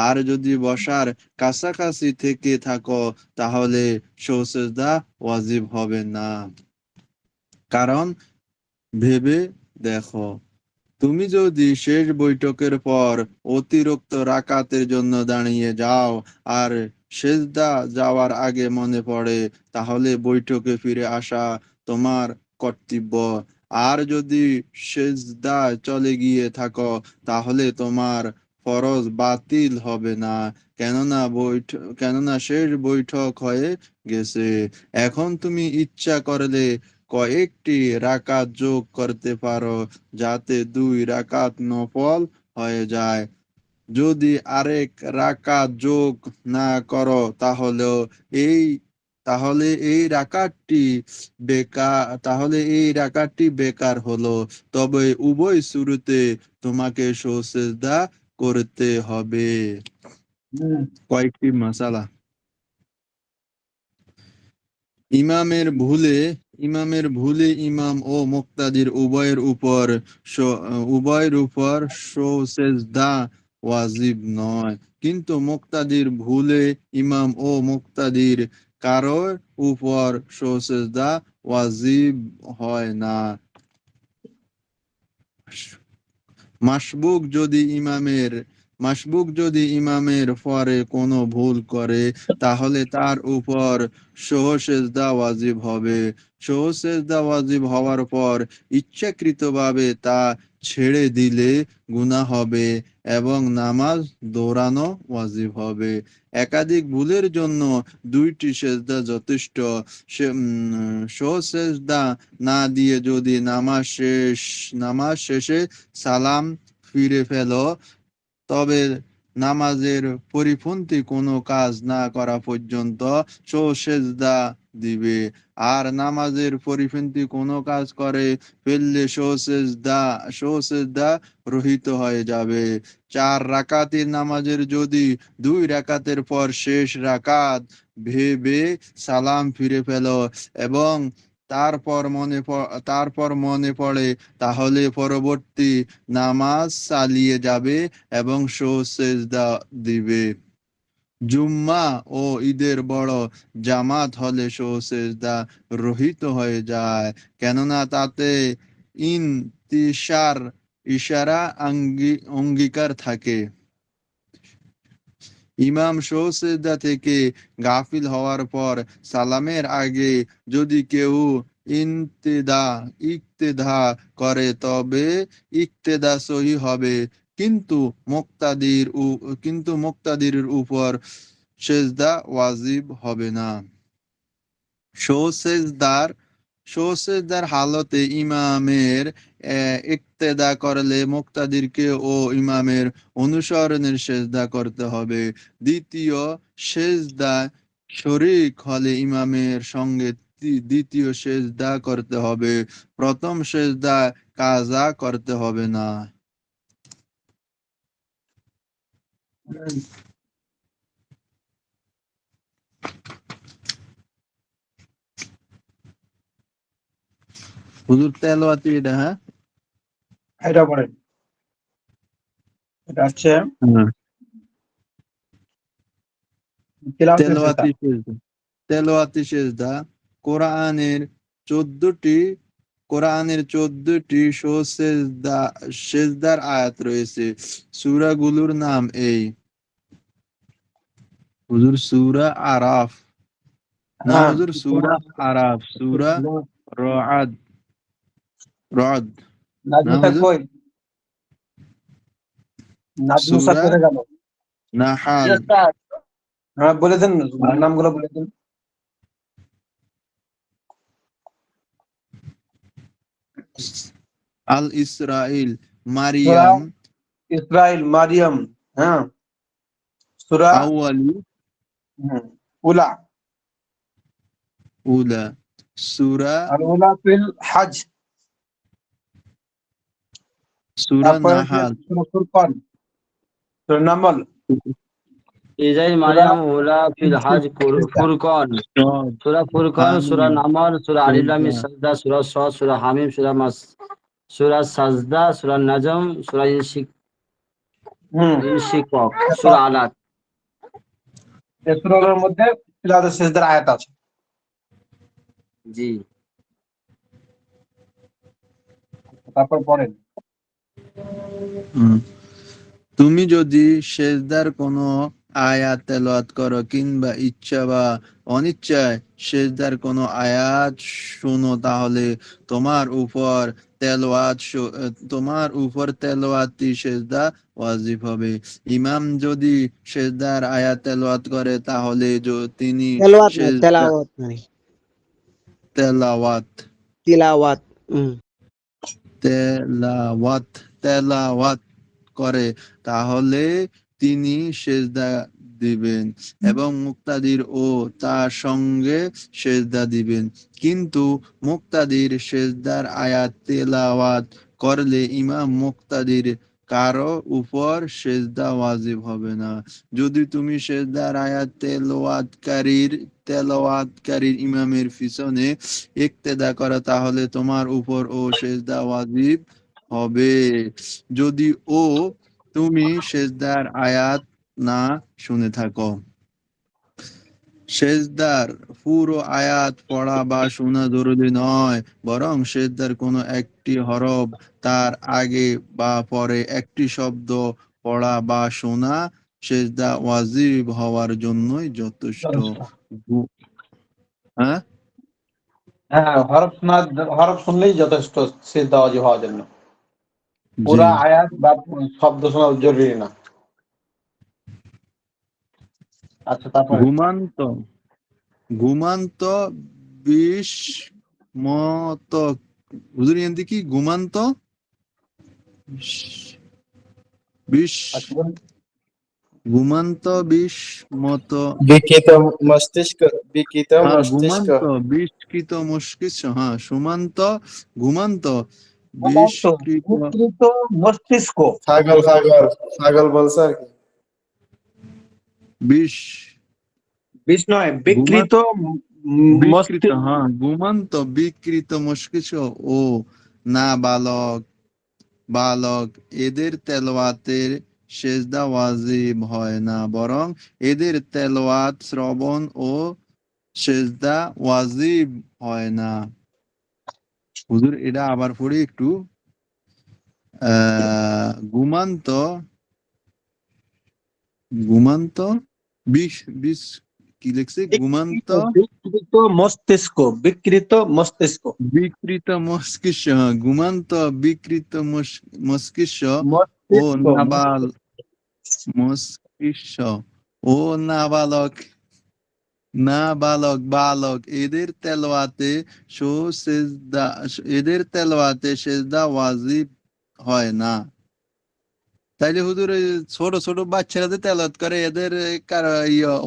আর যদি বসার কাছাকাছি থেকে থাকো, তাহলে সেজদা ওয়াজিব হবে না। কারণ ভেবে দেখো, তুমি যদি শেষ বৈঠকের পর অতিরিক্ত রাকাতের জন্য দাঁড়িয়ে যাও আর সেজদা যাওয়ার আগে মনে পড়ে, তাহলে বৈঠকে ফিরে আসা তোমার কর্তব্য। আর যদি সেজদা চলে গিয়ে থাকো, তাহলে তোমার ফরজ বাতিল হবে না, কেননা শেষ বৈঠক হয়ে গেছে। এখন তুমি ইচ্ছা করলে কয়েকটি রাকাত যোগ করতে পারো, যাতে 2 রাকাত নফল হয়ে যায়। যদি আরেক রাকাত যোগ না করো, এই এই রাকাতটি বেকার হলো। তবে উভয় শুরুতে তোমাকে সেজদা করতে হবে। কয়েকটি মাসালা। ইমামের ভুলে ইমাম ও মুক্তাদির উভয়ের উপর সেজদা ওয়াজিব নয়, কিন্তু মুক্তাদির ভুলে ইমাম ও মুক্তাদির কারোর উপর সেজদা ওয়াজিব হয় না। মাসবুক যদি ইমামের পরে কোনো ভুল করে, তাহলে তার উপর সেজদা ওয়াজিব হবে। সেজদা ওয়াজিব হওয়ার পর ইচ্ছাকৃতভাবে তা ছেড়ে দিলে গুনাহ হবে এবং নামাজ দৌড়ানো ওয়াজিব হবে। একাধিক ভুলের জন্য 2টি সেজদা যথেষ্ট। সেজদা না দিয়ে যদি নামাজ শেষে সালাম ফিরে ফেলো, তবে নামাজের পরিপন্থী কোনো কাজ না করা পর্যন্ত সেজদা দিবে। আর নামাজের পরিপন্থী কোনো কাজ করে ফেললে সেজদা রহিত হয়ে যাবে। 4 রাকাতের নামাজের যদি 2 রাকাতের পর শেষ রাকাত ভেবে সালাম ফিরে ফেলো এবং তারপর মনে পড়ে, তাহলে পরবর্তী নামাজ চালিয়ে যাবে এবং সেজদা দিবে। জুম্মা ও ঈদের বড় জামাত হলে সেজদা রহিত হয়ে যায়, কেননা তাতে ইশারা অঙ্গীকার থাকে। ইমাম সেজদা থেকে গাফিল হওয়ার পর সালামের আগে যদি কেউ ইক্তেদা করে, তবে ইক্তেদা সহি হবে, কিন্তু মুক্তাদির উপর সেজদা ওয়াজিব হবে না। সেজদার সেজদার হালতে ইমামের ইক্তেদা করলে মুক্তাদিরকে ও ইমামের অনুসরণের সেজদা করতে হবে। দ্বিতীয় সেজদা শরিক হলে ইমামের সঙ্গে দ্বিতীয় সেজদা করতে হবে। প্রথম সেজদা কাজা করতে হবে না। হুজুর তেলাওয়াতি এটা, হ্যাঁ এটা পড়েন, এটা হচ্ছে তিলাওয়াতের সেজদা। তেলাওয়াতি সেজদা। তেলাওয়াতি সেজদা কোরআনের 14টি সেজদার আয়াত রয়েছে। সূরাগুলোর নাম এই হুজুর সূরা আরাফ, না হ্যাঁ, হুজুর সূরা আরাফ, সূরা রআদ, রদ, না নাজমুল হুজুর কই, নাজমুল সূরা কোথায় গেল? জি নাহাল, ওস্তাদ। হ্যাঁ বলে দেন, নামগুলো বলে দেন। আল ইসরাইল, সূরা মারিয়াম, ইসরাইল, মারিয়াম, হ্যাঁ, সূরা আউয়ালি, উলা, উলা, সূরা আর উলা ফিল হজ, সূরা তারপরে নাহাল, সূরা ফুরকান, সূরা নামল, ইসরাইল, সূরা মারিয়াম, ওলা, ফিল, হাজ, সিজদা, ফুরকান, সদ, সূরা ফুরকান, সূরা হামিম, নামল, সূরা আলিফ লাম মিম সেজদা, সাজদা, সূরা সদ, সূরা হামিম, সূরা সাজদা, সূরা নাজম, সূরা হুম, ইনশিকক, সূরা আলাক। এই সূরাগুলোর মধ্যে তিলাওয়াতের সেজদার আয়াত আছে। জি। তারপর পড়েন। হুম। তুমি যদি সেজদার কোনো আয়াত তেলাওয়াত করো কিংবা ইচ্ছা বা অনিচ্ছায় সেজদার কোনো আয়াত শুনো, তাহলে তোমার উপর তেলাওয়াতি সেজদা ওয়াজিব হবে। ইমাম যদি সেজদার আয়াত তেলাওয়াত করে তাহলে তিনি তেলাওয়াত না, সেজদা তেলাওয়াত মানে তেলাওয়াত তিলাওয়াত। তেলাওয়াত তেলাওয়াত করে তাহলে তিনি সেজদা দিবেন এবং মুক্তাদির ও তার সঙ্গে সেজদা দিবেন। কিন্তু মুক্তাদির সেজদার আয়াত তেলাওয়াত করলে ইমাম মুক্তাদির কারো উপর সেজদা ওয়াজিব হবে না। যদি তুমি সেজদার আয়াত তেলাওয়াতকারীর ইমামের পিছনে ইক্তেদা করো তাহলে তোমার উপর ও সেজদা ওয়াজিব হবে। যদি তুমি সেজদার আয়াত না শুনে থাকো। সেজদার পুরো আয়াত পড়া বা শোনা জরুরি নয়, বরং সেজদার কোনো একটি হরফ, তার আগে বা পরে একটি শব্দ পড়া বা শোনা সেজদা ওয়াজিব হওয়ার জন্যই যথেষ্ট। হ্যাঁ, হ্যাঁ, হরফ শুনলেই যথেষ্ট সিজদা ওয়াজিব হওয়ার জন্য। জি। পুরা আয়াত বা শব্দ শোনা জরুরি না। আচ্ছা, তারপরে ঘুমান্ত ঘুমান্ত বিষ মত, হুজুর এখান থেকে কি ঘুমান্ত বিষ, আচ্ছা বলুন। ঘুমান্ত বিষ মত, বিকৃত মস্তিষ্ক, বিকৃত হ্যাঁ মস্তিষ্ক। ঘুমান্ত বিষকৃত মস্তিষ্ক, হ্যাঁ সুমান্ত ঘুমান্ত ঘুমান্ত বিষকৃত বিকৃত মস্তিষ্ক, ছাগল ছাগল ছাগল বলছে আর কি। বিষ বিষ নয়, ঘুমান্ত বিকৃত বিকৃত, মস্তিষ্ক। হ্যাঁ ঘুমান্ত বিকৃত মস্তিষ্ক ও না বালক এদের তেলাওয়াতের সেজদা ওয়াজিব হয় না, বরং এদের তেলাওয়াত শ্রবণ ও সেজদা ওয়াজিব হয় না। হুজুর এটা আবার পড়ি একটু। ঘুমান্ত ঘুমান্ত বিষ বিষ কি লিখছে, ঘুমান্ত বিকৃত মস্তিষ্ক, বিকৃত মস্তিষ্ক, বিকৃত মস্তিষ্ক, হ্যাঁ, ঘুমান্ত বিকৃত মস্তিষ্ক ও মস্তিষ্ক, মস্তিষ্ক ও নাবালক না বালক বালক এদের তেলাওয়াতে সো সেজদা এদের তেলাওয়াতে সেজদা ওয়াজিব হয় না। তাইলে হুজুর ওই ছোট ছোট বাচ্চারা যে তেলাওয়াত করে এদের কার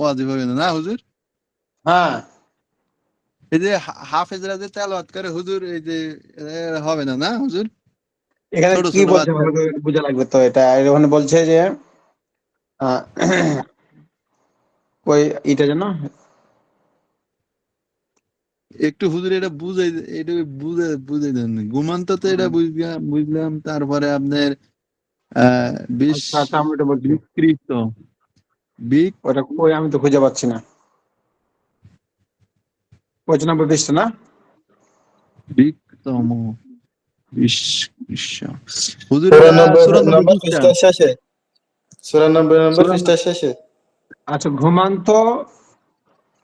ওয়াজিব হবে না, না হুজুর? হ্যাঁ, এই যে হাফেজরা যে তেলাওয়াত করে হুজুর, এই যে হবে না, না হুজুর? এখানে ছোট কি ছোট বলছে বাচ্চা। ভালো করে বোঝা লাগবে তো। এটা ওখানে বলছে যে আহ, ওই এটা যেন একটু হুজুর এটা বুঝাই, এটা বুঝাই দেন। ঘুমান্ত তো এটা বুঝলাম। তারপরে আপনার আহ বিশ আচ্ছা আচ্ছা, আমি এটা বলছি। বিকৃত বিক ওটা কই, আমি তো খুঁজে পাচ্ছি না। 95 পৃষ্ঠা না? বিকতম বিশ হুজুর এটা 94 চুরানব্বই নম্বর পৃষ্ঠা। পৃষ্ঠার শেষে, 94 নম্বর চুরানব্বই। পৃষ্ঠার শেষে। আচ্ছা, ঘুমান্ত,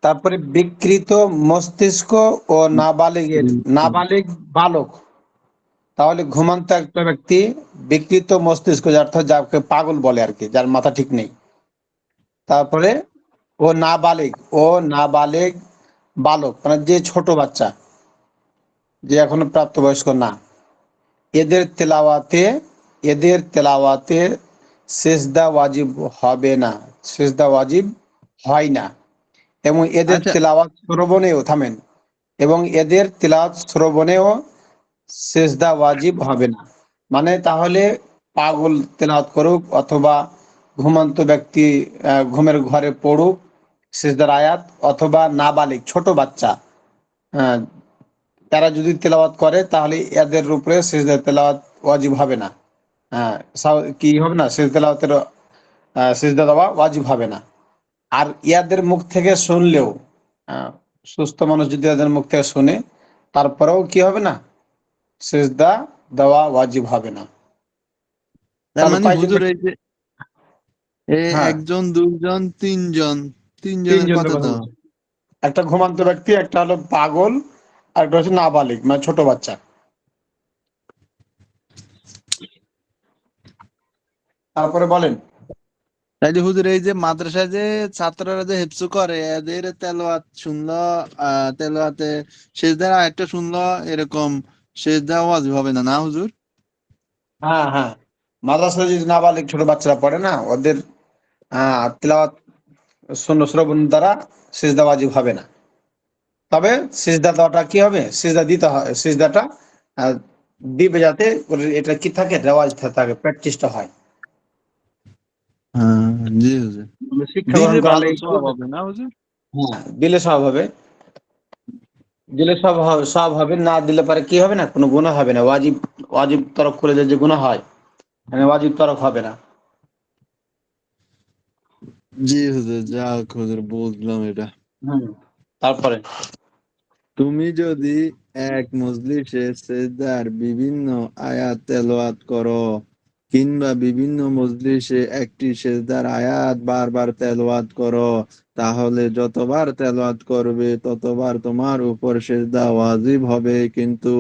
তারপরে বিকৃত মস্তিষ্ক ও নাবালিগ বালক। তাহলে ঘুমান্ত একটা ব্যক্তি, বিকৃত মস্তিষ্ক যার অর্থ যাকে পাগল বলে আর কি, যার মাথা ঠিক নেই। তারপরে ও নাবালিগ, ও নাবালিগ বালক মানে যে ছোট বাচ্চা, যে এখনো প্রাপ্তবয়স্ক না, এদের তেলাওয়াতে এদের তেলাওয়াতে সেজদা ওয়াজিব হবে না, সেজদা ওয়াজিব হয় না। এবং এদের আচ্ছা তেলাওয়াত শ্রবণেও থামেন, এবং এদের তেলাওয়াত শ্রবণেও সেজদা ওয়াজিব হবে না। মানে তাহলে পাগল তেলাওয়াত করুক অথবা ঘুমন্ত ব্যক্তি ঘুমের ঘরে পড়ুক সেজদার আয়াত, অথবা নাবালিগ ছোট বাচ্চা, আহ, তারা যদি তেলাওয়াত করে তাহলে এদের উপরে সেজদা তেলাওয়াত ওয়াজিব হবে না। হ্যাঁ, কি হবে না, সেজদা তেলাওয়াতের সেজদা দেওয়া ওয়াজিব হবে না। আর ইয়াদের মুখ থেকে শুনলেও, আহ, সুস্থ মানুষ যদি এদের মুখ থেকে শুনে তারপরেও কি হবে না, সেজদা দেওয়া ওয়াজিব হবে না। তার তাহলে মানে কয়জন হুজুর ব্যক্তি? এই যে হ্যাঁ, একজন দুইজন তিনজনের তিনজনের কথা কথা দাও। বলছি। একটা ঘুমান্ত ব্যক্তি, একটা হলো পাগল, আর একটা হচ্ছে নাবালিগ মানে ছোট বাচ্চা। তারপরে বলেন। তাইলে হুজুর এই যে মাদ্রাসায় যে ছাত্ররা যে হেফজু করে এদের তেলাওয়াত শুনলো, তেলাওয়াতে সেজদার আরেকটা শুনলো, এরকম সেজদা ওয়াজিব হবে না, না হুজুর? হ্যাঁ হ্যাঁ, মাদ্রাসায় যদি নাবালিগ ছোট বাচ্চারা পড়ে না, ওদের তিলাওয়াত শ্রবণ দ্বারা সিজদা ওয়াজিব হবে না। তবে সিজদা দেওয়াটা কি হবে, সিজদা দিতে হয়, সিজদাটা আহ, দিবে যাতে করে এটা কি থাকে, রেওয়াজ থাকে, প্র্যাকটিসটা হয়। হ্যাঁ, জি হুজুর। আমরা শিক্ষা গ্রহণ দিলে করার ভালো লাগে কি সওয়াব হবে? হবে, না হুজুর? হ্যাঁ, দিলে সব হবে। দিলে সব হবে, না দিলে পারে কি হবে না, কোনো গুনাহ হবে না। ওয়াজিব ওয়াজিব তরক করে যে গুনাহ হয়, মানে ওয়াজিব তরক হবে না। জি হুজুর, যাক হুজুর বুঝলাম এটা। হুম, তারপরে তুমি যদি এক মজলিসে সেজদার বিভিন্ন আয়াত তেলাওয়াত করো, কিংবা বিভিন্ন মজলিসে একটি সেজদার আয়াত বারবার তেলাওয়াত করো, তাহলে যতবার তেলাওয়াত করবে ততবার তোমার উপর সেজদা ওয়াজিব হবে। কিন্তু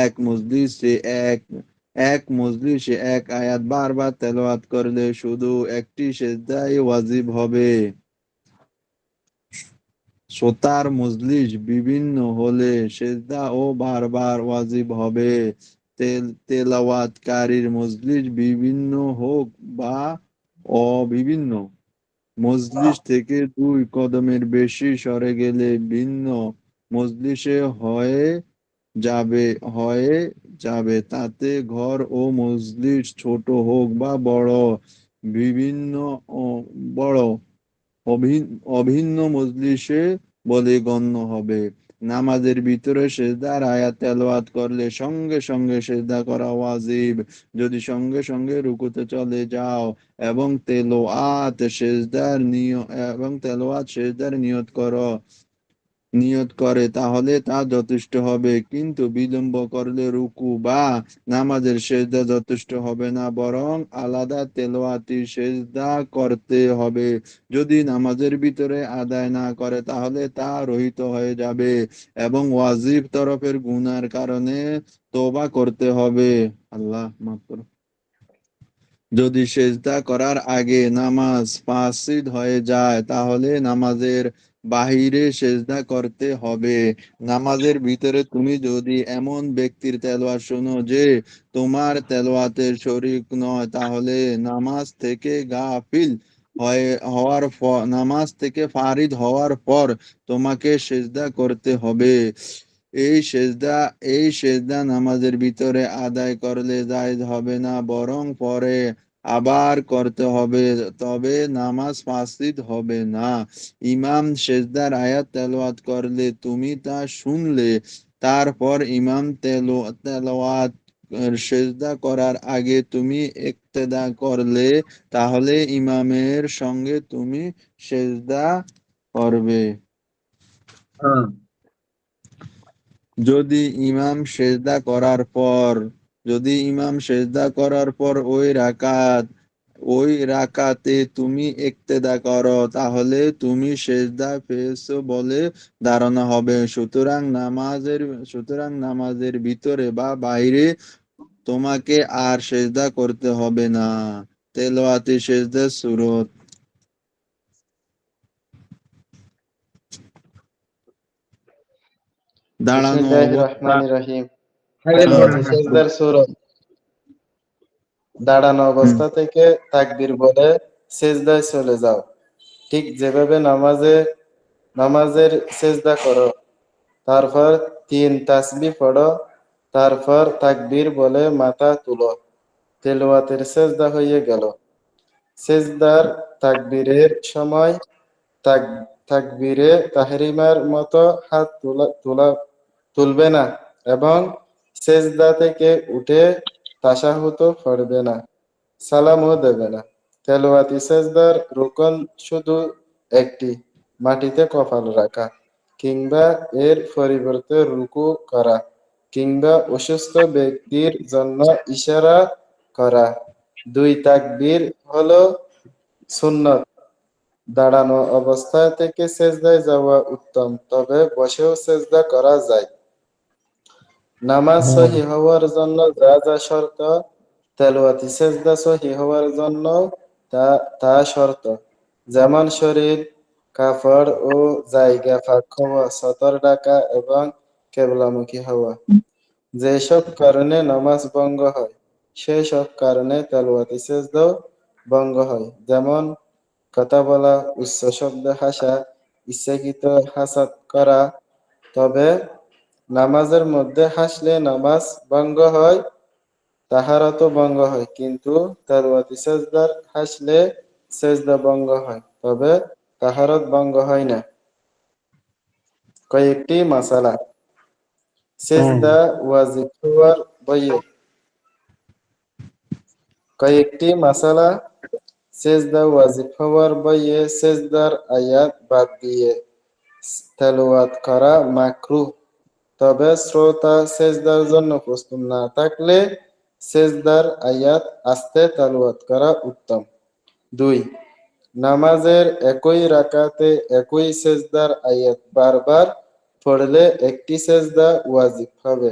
এক মজলিসে এক এক মজলিসে এক আয়াত বারবার তেলাওয়াত করলে শুধু একটি সেজদাই ওয়াজিব হবে। শ্রোতার মজলিস বিভিন্ন হলে সেজদা ও বারবার ওয়াজিব হবে। তেলাওয়াতকারীর মজলিস বিভিন্ন হোক বা অবিভিন্ন, মজলিস থেকে 2 কদমের বেশি সরে গেলে ভিন্ন মজলিসে হয়ে যাবে। তাতে ঘর ও মজলিস ছোট হোক বা বড়, বিভিন্ন ও বড় অভিন্ন মজলিসে বলে গণ্য হবে। নামাজের ভিতরে সেজদার আয়াত তেলাওয়াত করলে সঙ্গে সঙ্গে সেজদা করা ওয়াজিব। যদি সঙ্গে সঙ্গে রুকুতে চলে যাও এবং তেলাওয়াত সেজদার নিয়ত করে তাহলে তা যথেষ্ট হবে। কিন্তু বিলম্ব করলে রুকু বা নামাজের সেজদা যথেষ্ট হবে না, বরং আলাদা তেলাওয়াতি সেজদা করতে হবে। যদি নামাজের ভিতরে আদায় না করে তাহলে তা রহিত হয়ে যাবে এবং ওয়াজিব তরফের গুনার কারণে তওবা করতে হবে। আল্লাহ মাফ করো। যদি সেজদা করার আগে নামাজ ফাসিদ হয়ে যায় তাহলে নামাজের বাহিরে সেজদা করতে হবে। নামাজের ভিতরে তুমি যদি এমন ব্যক্তির তেলাওয়াত শোনো যে তোমার তেলাওয়াতের শরীক নয়, তাহলে নামাজ থেকে গাফিল হওয়ার পর, নামাজ থেকে ফারিদ হওয়ার পর তোমাকে সেজদা করতে হবে। এই সেজদা নামাজের ভিতরে আদায় করলে জায়েজ হবে না, বরং পরে আবার করতে হবে, তবে নামাজ ফাসিদ হবে না। ইমাম সেজদার আয়াত তেলাওয়াত করলে তুমি তা শুনলে, তারপর ইমাম তেলাওয়াত সেজদা করার আগে তুমি ইক্তেদা করলে, তাহলে ইমামের সঙ্গে তুমি সেজদা করবে। যদি ইমাম সেজদা করার পর ওই রাকাতে তুমি ইক্তেদা করো, তাহলে তুমি সেজদা পেয়েছো বলে ধারণা হবে। সুতরাং নামাজের ভিতরে বা বাইরে তোমাকে আর সেজদা করতে হবে না। তেলাওয়াতে সেজদার সূরত। দাঁড়ানো বিসমিল্লাহির অবস্থা। রহমানির রহিম। তেলাওয়াতে সেজদার সূরত। দাঁড়ানো অবস্থা থেকে তাকবীর বলে সেজদায় চলে যাও। ঠিক যেভাবে নামাজের সেজদা করো। তারপর 3 তাসবিহ পড়ো, তারপর তাকবীর বলে মাথা তুলো। তেলাওয়াতের সেজদা হয়ে গেল। সেজদার তাকবীরের সময় তাকবীরে তাহরিমার মতো হাত তুলবে না এবং সেজদা থেকে উঠে তাশাহুদও পড়বে না, সালামও দেবে না। তেলাওয়াতি সেজদার রুকন শুধু একটি, মাটিতে কপাল রাখা কিংবা এর পরিবর্তে রুকু করা কিংবা অসুস্থ ব্যক্তির জন্য ইশারা করা। 2 তাকবীর হলো সুন্নত। দাঁড়ানো অবস্থা থেকে সেজদায় যাওয়া উত্তম, তবে বসেও সেজদা করা যায়। নামাজ সহিহ হওয়ার জন্য যা যা শর্ত, তেলাওয়াতি সেজদা সহিহ হওয়ার জন্য তা শর্ত। যেমন শরীর, কাপড় ও জায়গা পাক হওয়া, সতর ঢাকা এবং কেবলামুখী হওয়া। যেসব কারণে নামাজ ভঙ্গ হয়, সেই সব কারণে তেলাওয়াতি সেজদাও ভঙ্গ হয়। যেমন কথা বলা, উচ্চ শব্দে হাসা, ইচ্ছাকৃত হাসাত করা। তবে নামাজের মধ্যে হাসলে নামাজ ভঙ্গ হয়, তাহারাতও ভঙ্গ হয়, কিন্তু তেলাওয়াতি সেজদার হাসলে সেজদা ভঙ্গ হয়, তবে তাহারত ভঙ্গ হয় না। কয়েকটি মাসালা। সেজদা ওয়াজিব হওয়ার বইয়ে কয়েকটি মাসালা। সেজদা ওয়াজিব হওয়ার বইয়ে সেজদার আয়াত বাদ দিয়ে তেলাওয়াত করা মাকরুহ। তবে শ্রোতা সেজদার জন্য প্রস্তুত না থাকলে সেজদার আয়াত আস্তে তেলাওয়াত করা উত্তম। 2. নামাজের একই রাকাতে একই সেজদার আয়াত বারবার পড়লে একটি সেজদা ওয়াজিব হবে।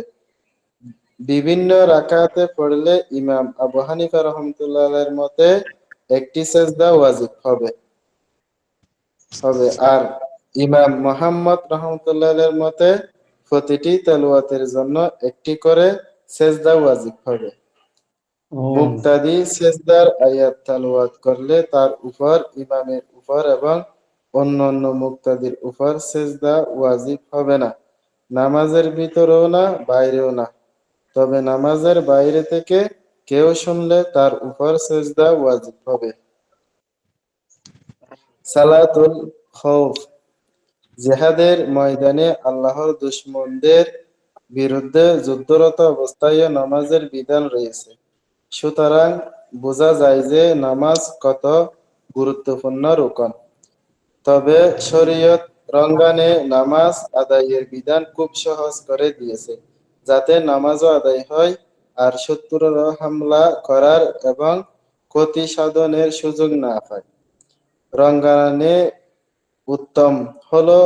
বিভিন্ন রাকাতে পড়লে ইমাম আবু হানিফা রাহমাতুল্লাহির মতে একটি সেজদা ওয়াজিব হবে। আর ইমাম মুহাম্মদ রাহমাতুল্লাহির মতে প্রতিটি তেলাওয়াতের জন্য একটি করে সেজদা ওয়াজিব হবে। মুক্তাদি সেজদার আয়াত তেলাওয়াত করলে তার উপর, ইমামের উপর এবং অন্যান্য মুক্তাদির উপর সেজদা ওয়াজিব হবে না, নামাজের ভিতরেও না, বাইরেও না। তবে নামাজের বাইরে থেকে কেউ শুনলে তার উপর সেজদা ওয়াজিব হবে। সালাতুল খৌফ। জিহাদের ময়দানে আল্লাহর দুশমনদের বিরুদ্ধে যুদ্ধরত অবস্থায় নামাজের বিধান রয়েছে। সুতরাং বোঝা যায় যে নামাজ কত গুরুত্বপূর্ণ রুকন। তবে শরীয়ত রঙ্গানে নামাজ আদায়ের বিধান খুব সহজ করে দিয়েছে, যাতে নামাজও আদায় হয় আর শত্রুরা হামলা করার এবং ক্ষতি সাধনের সুযোগ না পায়। রঙ্গানে উত্তম হলো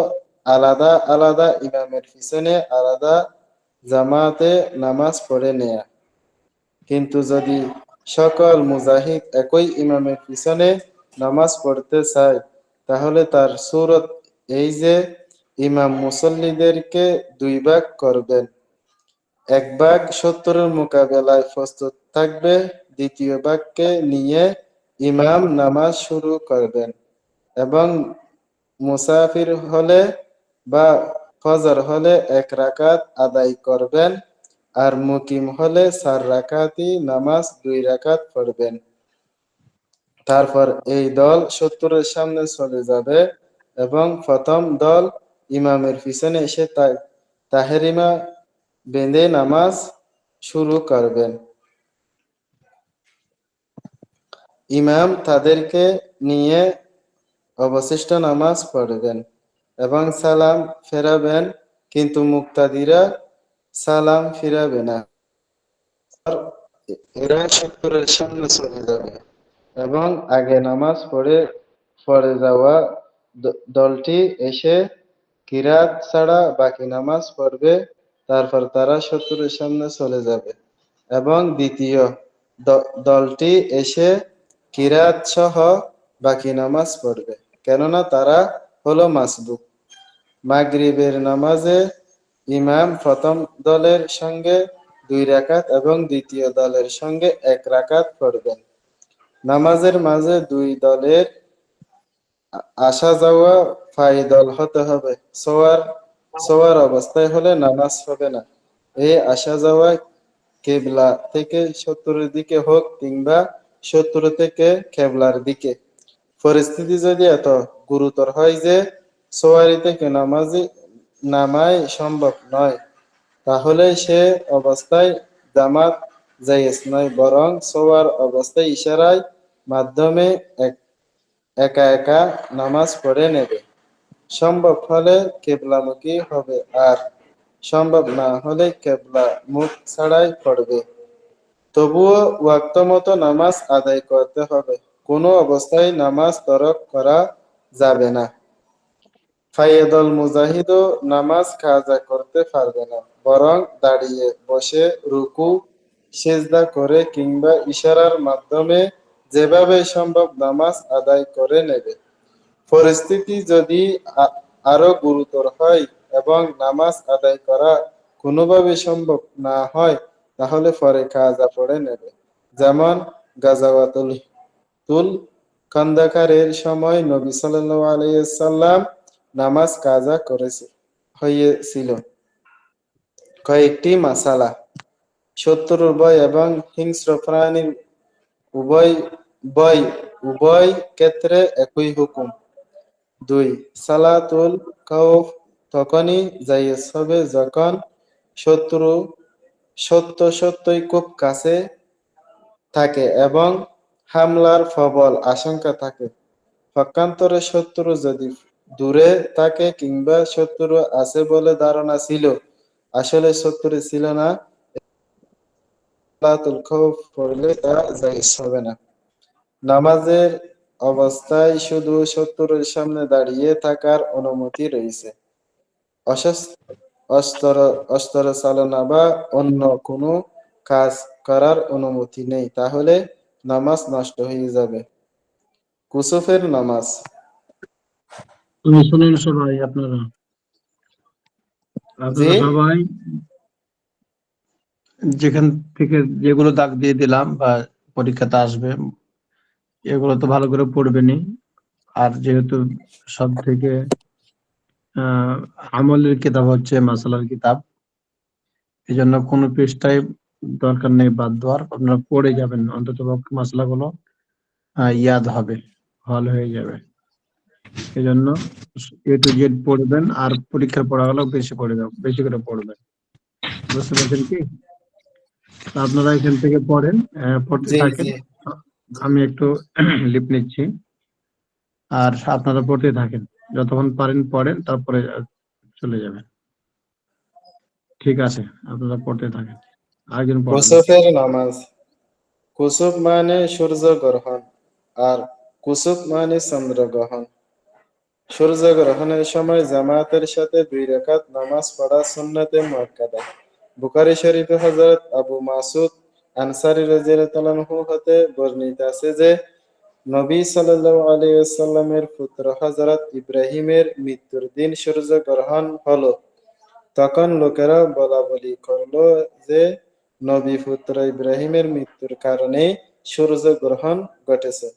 আলাদা আলাদা ইমামের পিছনে আলাদা জামাতে নামাজ পড়ে নেয়া। কিন্তু যদি সকল মুজাহিদ একই ইমামের পিছনে নামাজ পড়তে চায়, তাহলে তার সূরত এই যে ইমাম মুসল্লিদেরকে দুই ভাগ করবেন, এক ভাগ শত্রুর মোকাবেলায় প্রস্তুত থাকবে, দ্বিতীয় ভাগকে নিয়ে ইমাম নামাজ শুরু করবেন এবং মুসাফির হলে বা ফজর হলে 1 রাকাত আদায় করবেন আর মুকিম হলে 4 রাকাতই নামাজ 2 রাকাত পড়বেন। তারপর এই দল শত্রুর সামনে চলে যাবে এবং প্রথম দল ইমামের পিছনে এসে তাহেরিমা বেঁধে নামাজ শুরু করবেন। ইমাম তাদেরকে নিয়ে অবশিষ্ট নামাজ পড়বেন এবং সালাম ফেরাবেন, কিন্তু মুক্তাদিরা সালাম ফিরাবে না। এরা শত্রুর সামনে চলে যাবে এবং আগে নামাজ পড়ে যাওয়া দলটি এসে কিরাত ছাড়া বাকি নামাজ পড়বে। তারপর তারা শত্রুর সামনে চলে যাবে এবং দ্বিতীয় দলটি এসে কিরাত সহ বাকি নামাজ পড়বে, কেননা তারা হলো মাসবুক। মাগরিবের নামাজে ইমাম প্রথম দলের সঙ্গে 2 রাকাত এবং দ্বিতীয় দলের সঙ্গে 1 রাকাত পড়বেন। নামাজের মাঝে দুই দলের আসা যাওয়া ফাইদল হতে হবে। সোয়ার অবস্থায় হলে নামাজ হবে না। এই আসা যাওয়া কেবলা থেকে শত্রুর দিকে হোক কিংবা শত্রু থেকে কেবলার দিকে। পরিস্থিতি যদি এত গুরুতর হয় যে সোয়ারি থেকে নামাই সম্ভব নয়, তাহলে সে অবস্থায় জামাত জায়েজ নয়, বরং সোয়ার অবস্থায় ইশারায় মাধ্যমে একা একা নামাজ পড়ে নেবে। সম্ভব হলে কেবলামুখী হবে আর সম্ভব না হলে কেবলা মুখ ছাড়াই পড়বে। তবুও ওয়াক্ত মতো নামাজ আদায় করতে হবে, কোনো অবস্থায় নামাজ তরক করা যাবে না। ফাইয়েদল মুজাহিদও নামাজ কাজা করতে পারবে না, বরং দাঁড়িয়ে বসে রুকু সেজদা করে কিংবা ইশারার মাধ্যমে যেভাবে সম্ভব নামাজ আদায় করে নেবে। পরিস্থিতি যদি আরো গুরুতর হয় এবং নামাজ আদায় করা কোনোভাবে সম্ভব না হয়, তাহলে পরে কাজা পড়ে নেবে। যেমন গাজাওয়াতুল খান্দাকারের সময় নবী সাল্লাল্লাহু আলাইহি ওয়াসাল্লাম নামাজ কাজা হয়েছিল। কয়েকটি মাসালা: শত্রুর ভয় এবং হিংস্র প্রাণীর উভয় ক্ষেত্রে একই হুকুম। 2. সালাতুল খাউফ তখনই জায়েজ হবে যখন শত্রু সত্যই খুব কাছে থাকে এবং হামলার প্রবল আশঙ্কা থাকে। পক্ষান্তরে শত্রু যদি দূরে থাকে কিংবা শত্রু আছে বলে ধারণা ছিল, আসলে শত্রু ছিল না, সালাতুল খাউফ পড়লে তা জায়েজ হবে না। নামাজের অবস্থায় শুধু শত্রুর সামনে দাঁড়িয়ে থাকার অনুমতি রয়েছে। অস্ত্র চালনা বা অন্য কোনো কাজ করার অনুমতি নেই, তাহলে নামাজ নষ্ট হয়ে যাবে। কুসুফের নামাজ। শুনেন সবাই, আপনারা জি, সবাই যেখান থেকে যেগুলো দাগ দিয়ে দিলাম বা পরীক্ষাতে আসবে, এগুলো তো ভালো করে পড়বেনই। আর যেহেতু সব থেকে আমলের কিতাব হচ্ছে মাসালার কিতাব, এই জন্য কোনো পৃষ্ঠায় দরকার নেই বাদ দেওয়ার, আপনারা পড়ে যাবেন, অন্তত মাসালা গুলো ইয়াদ হবে, হল হয়ে যাবে। এই জন্য A to Z পড়বেন আর পরীক্ষার পড়াগুলো বেশি করে পড়বেন। বুঝতে পারছেন কি? তা আপনারা এখান থেকে পড়েন, পড়তে জি, থাকেন। জি। আমি একটু লিপ নিচ্ছি আর আপনারা পড়তে থাকেন, যতক্ষণ পারেন পড়েন, তারপরে চলে যাবেন। ঠিক আছে, আপনারা পড়তে থাকেন, আরেকজন পড়ান। কুসুফের নামাজ। কুসুফ মানে সূর্য গ্রহণ আর কুসুফ মানে চন্দ্র গ্রহণ। সূর্য গ্রহণের সময় জামাতের সাথে 2 রাকাত নামাজ পড়া সুন্নতে মুআক্কাদা। বুখারী শরীফে হযরত আবু মাসুদ আনসারী রাদিয়াল্লাহু আনহু হতে বর্ণিত আছে যে নবী সাল্লাল্লাহু আলাইহি ওয়াসাল্লামের পুত্র হযরত ইব্রাহিমের মৃত্যুর দিন সূর্যগ্রহণ হলো। তখন লোকেরা বলাবলি করলো যে নবী পুত্র ইব্রাহিমের মৃত্যুর কারণে সূর্যগ্রহণ ঘটেছে।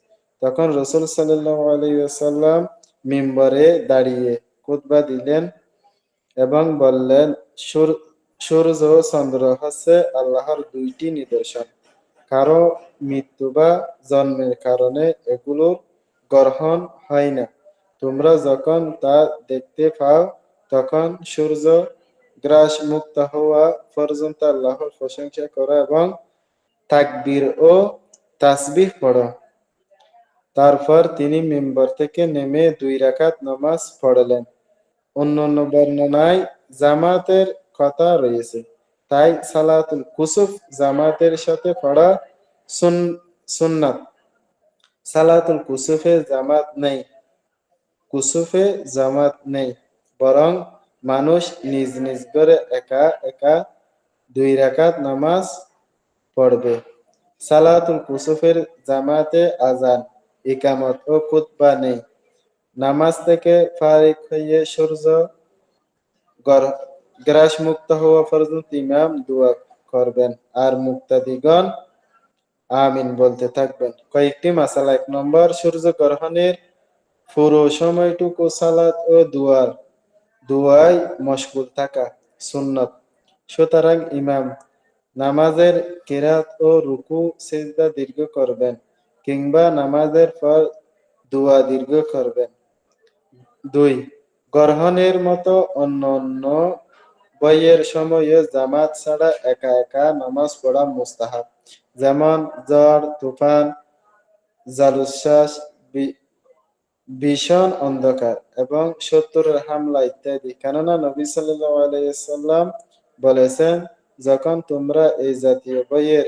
তখন রাসূল সাল্লাল্লাহু আলাইহি ওয়াসাল্লাম মিম্বরে দাঁড়িয়ে খুতবা দিলেন এবং বললেন, সূর্য ও চন্দ্র হচ্ছে আল্লাহর দুইটি নিদর্শন। কারো মৃত্যু বা জন্মের কারণে এগুলোর গ্রহণ হয় না। তোমরা যখন তা দেখতে পাও তখন সূর্য গ্রাস মুক্ত হওয়া পর্যন্ত আল্লাহর প্রশংসা করো এবং তাকবীর ও তাসবিহ পড়ো। তারপর তিনি মিম্বর থেকে নেমে 2 রাকাত নামাজ পড়লেন। অন্যান্য বর্ণনায় জামাতের কথা রয়েছে, তাই সালাতুল কুসুফ জামাতের সাথে পড়া সুন্নাত। সালাতুল কুসুফে জামাত নেই, বরং মানুষ নিজ নিজ ঘরে একা একা 2 রাকাত নামাজ পড়বে। সালাতুল কুসুফের জামাতে আজান, ইকামত ও খুতবা নেই। নামাজ থেকে ফারিগ হয়ে সূর্য গ্রাস মুক্ত হওয়া পর্যন্ত ইমাম দোয়া করবেন আর মুক্তাদিগণ আমিন বলতে থাকবেন। কয়েকটি মাসালা। 1 নম্বর, সূর্য গ্রহণের পুরো সময়টুকু সালাত ও দুয়ায় মশগুল থাকা সুন্নাত। সুতরাং ইমাম নামাজের কিরাত ও রুকু সিজদা দীর্ঘ করবেন কিংবা নামাজের পর দোয়া দীর্ঘ করবেন। 2. গ্রহণের মতো অন্যান্য বইয়ের সময়ে জামাত ছাড়া একা একা নামাজ পড়া মুস্তাহাব, যেমন ঝড়, তুফান, জালুশ্বাস, ভীষণ অন্ধকার এবং শত্রুর হামলা ইত্যাদি। কেননা নবী সাল্লাল্লাহু আলাইহি ওয়াসাল্লাম বলেছেন, যখন তোমরা এই জাতীয় বইয়ের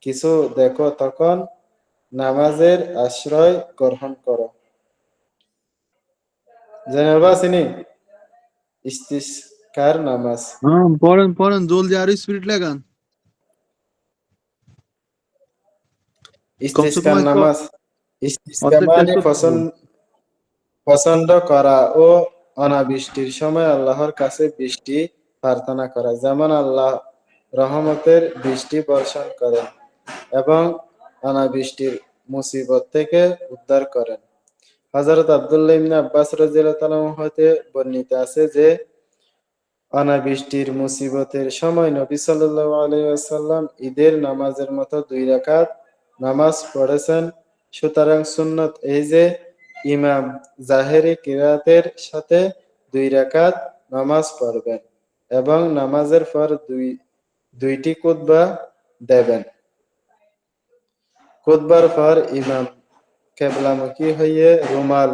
কিছু দেখো তখন নামাজের আশ্রয় গ্রহণ করো। জেনেবা চিনি ইস্তিসকার নামাজ। হ্যাঁ, পড়েন পড়েন, জলদি আরো স্পিরিট লাগান। কমসে কম ইস্তিসকার আজকে নামাজ, ইস্তিসকা অর্ধেক শেষ মানে করতে হবে। পছন্দ করা ও অনাবৃষ্টির সময় আল্লাহর কাছে বৃষ্টি প্রার্থনা করা। যেমন আল্লাহ রহমতের বৃষ্টি বর্ষণ করেন এবং অনাবৃষ্টির মুসিবত থেকে উদ্ধার করেন। হযরত আব্দুল্লাহ ইবনে আব্বাস রাদিয়াল্লাহু তাআলা হতে বর্ণিত আছে যে অনাবৃষ্টির মুসিবতের সময় নবী সাল্লাল্লাহু আলাইহি ওয়াসাল্লাম ঈদের নামাজের মতো 2 রাকাত নামাজ পড়েছেন। সুতরাং সুন্নত এই যে ইমাম জাহেরি কিরাতের সাথে 2 রাকাত নামাজ পড়বেন এবং নামাজের পর দুইটি খুতবা দেবেন। খুতবার পর ইমাম কেবলামুখী হয়ে রুমাল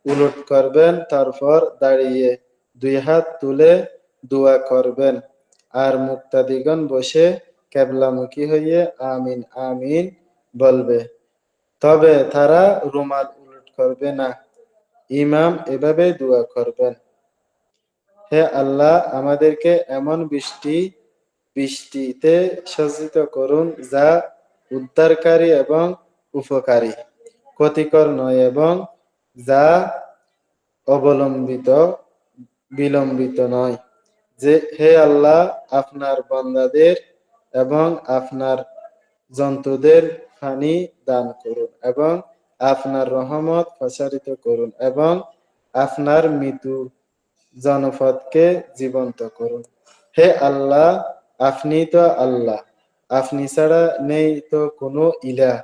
উলট করবেন, তারপর দাঁড়িয়ে 2 হাত তুলে দোয়া করবেন আর মুক্তাদিগণ বসে কেবলামুখী হয়ে আমিন আমিন বলবে, তবে তারা রুমাল উলট করবে না। ইমাম এভাবে দোয়া করবেন, হে আল্লাহ, আমাদেরকে এমন বৃষ্টিতে সজ্জিত করুন যা উদ্ধারকারী এবং উপকারী, ক্ষতিকর নয় এবং যা বিলম্বিত নয়। যে হে আল্লাহ, আপনার বান্দাদের এবং আপনার জন্তুদের পানি দান করুন এবং আপনার রহমত প্রসারিত করুন এবং আপনার মৃত্যু জনপদকে জীবন্ত করুন। হে আল্লাহ, আপনি তো আল্লাহ, আপনি ছাড়া নেই তো কোনো ইলাহ,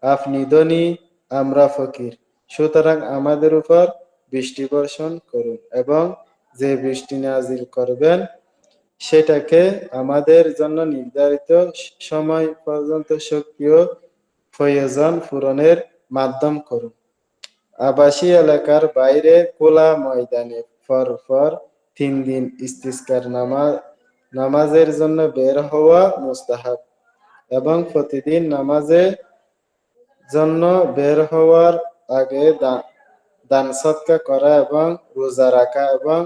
আপনি ধনী, আমরা ফকির। সুতরাং আমাদের উপর বৃষ্টি বর্ষণ করুন এবং যে বৃষ্টি নাজিল করবেন সেটাকে আমাদের জন্য নির্ধারিত সময় পর্যন্ত শক্তি ও প্রয়োজন পূরণের মাধ্যম করুন। আবাসী এলাকার বাইরে খোলা ময়দানে পরপর 3 দিন ইস্তিসকার নামাজের জন্য বের হওয়া মুস্তাহাব এবং প্রতিদিন নামাজের জন্য বের হওয়ার আগে দান সদকা করা এবং রোজা রাখা এবং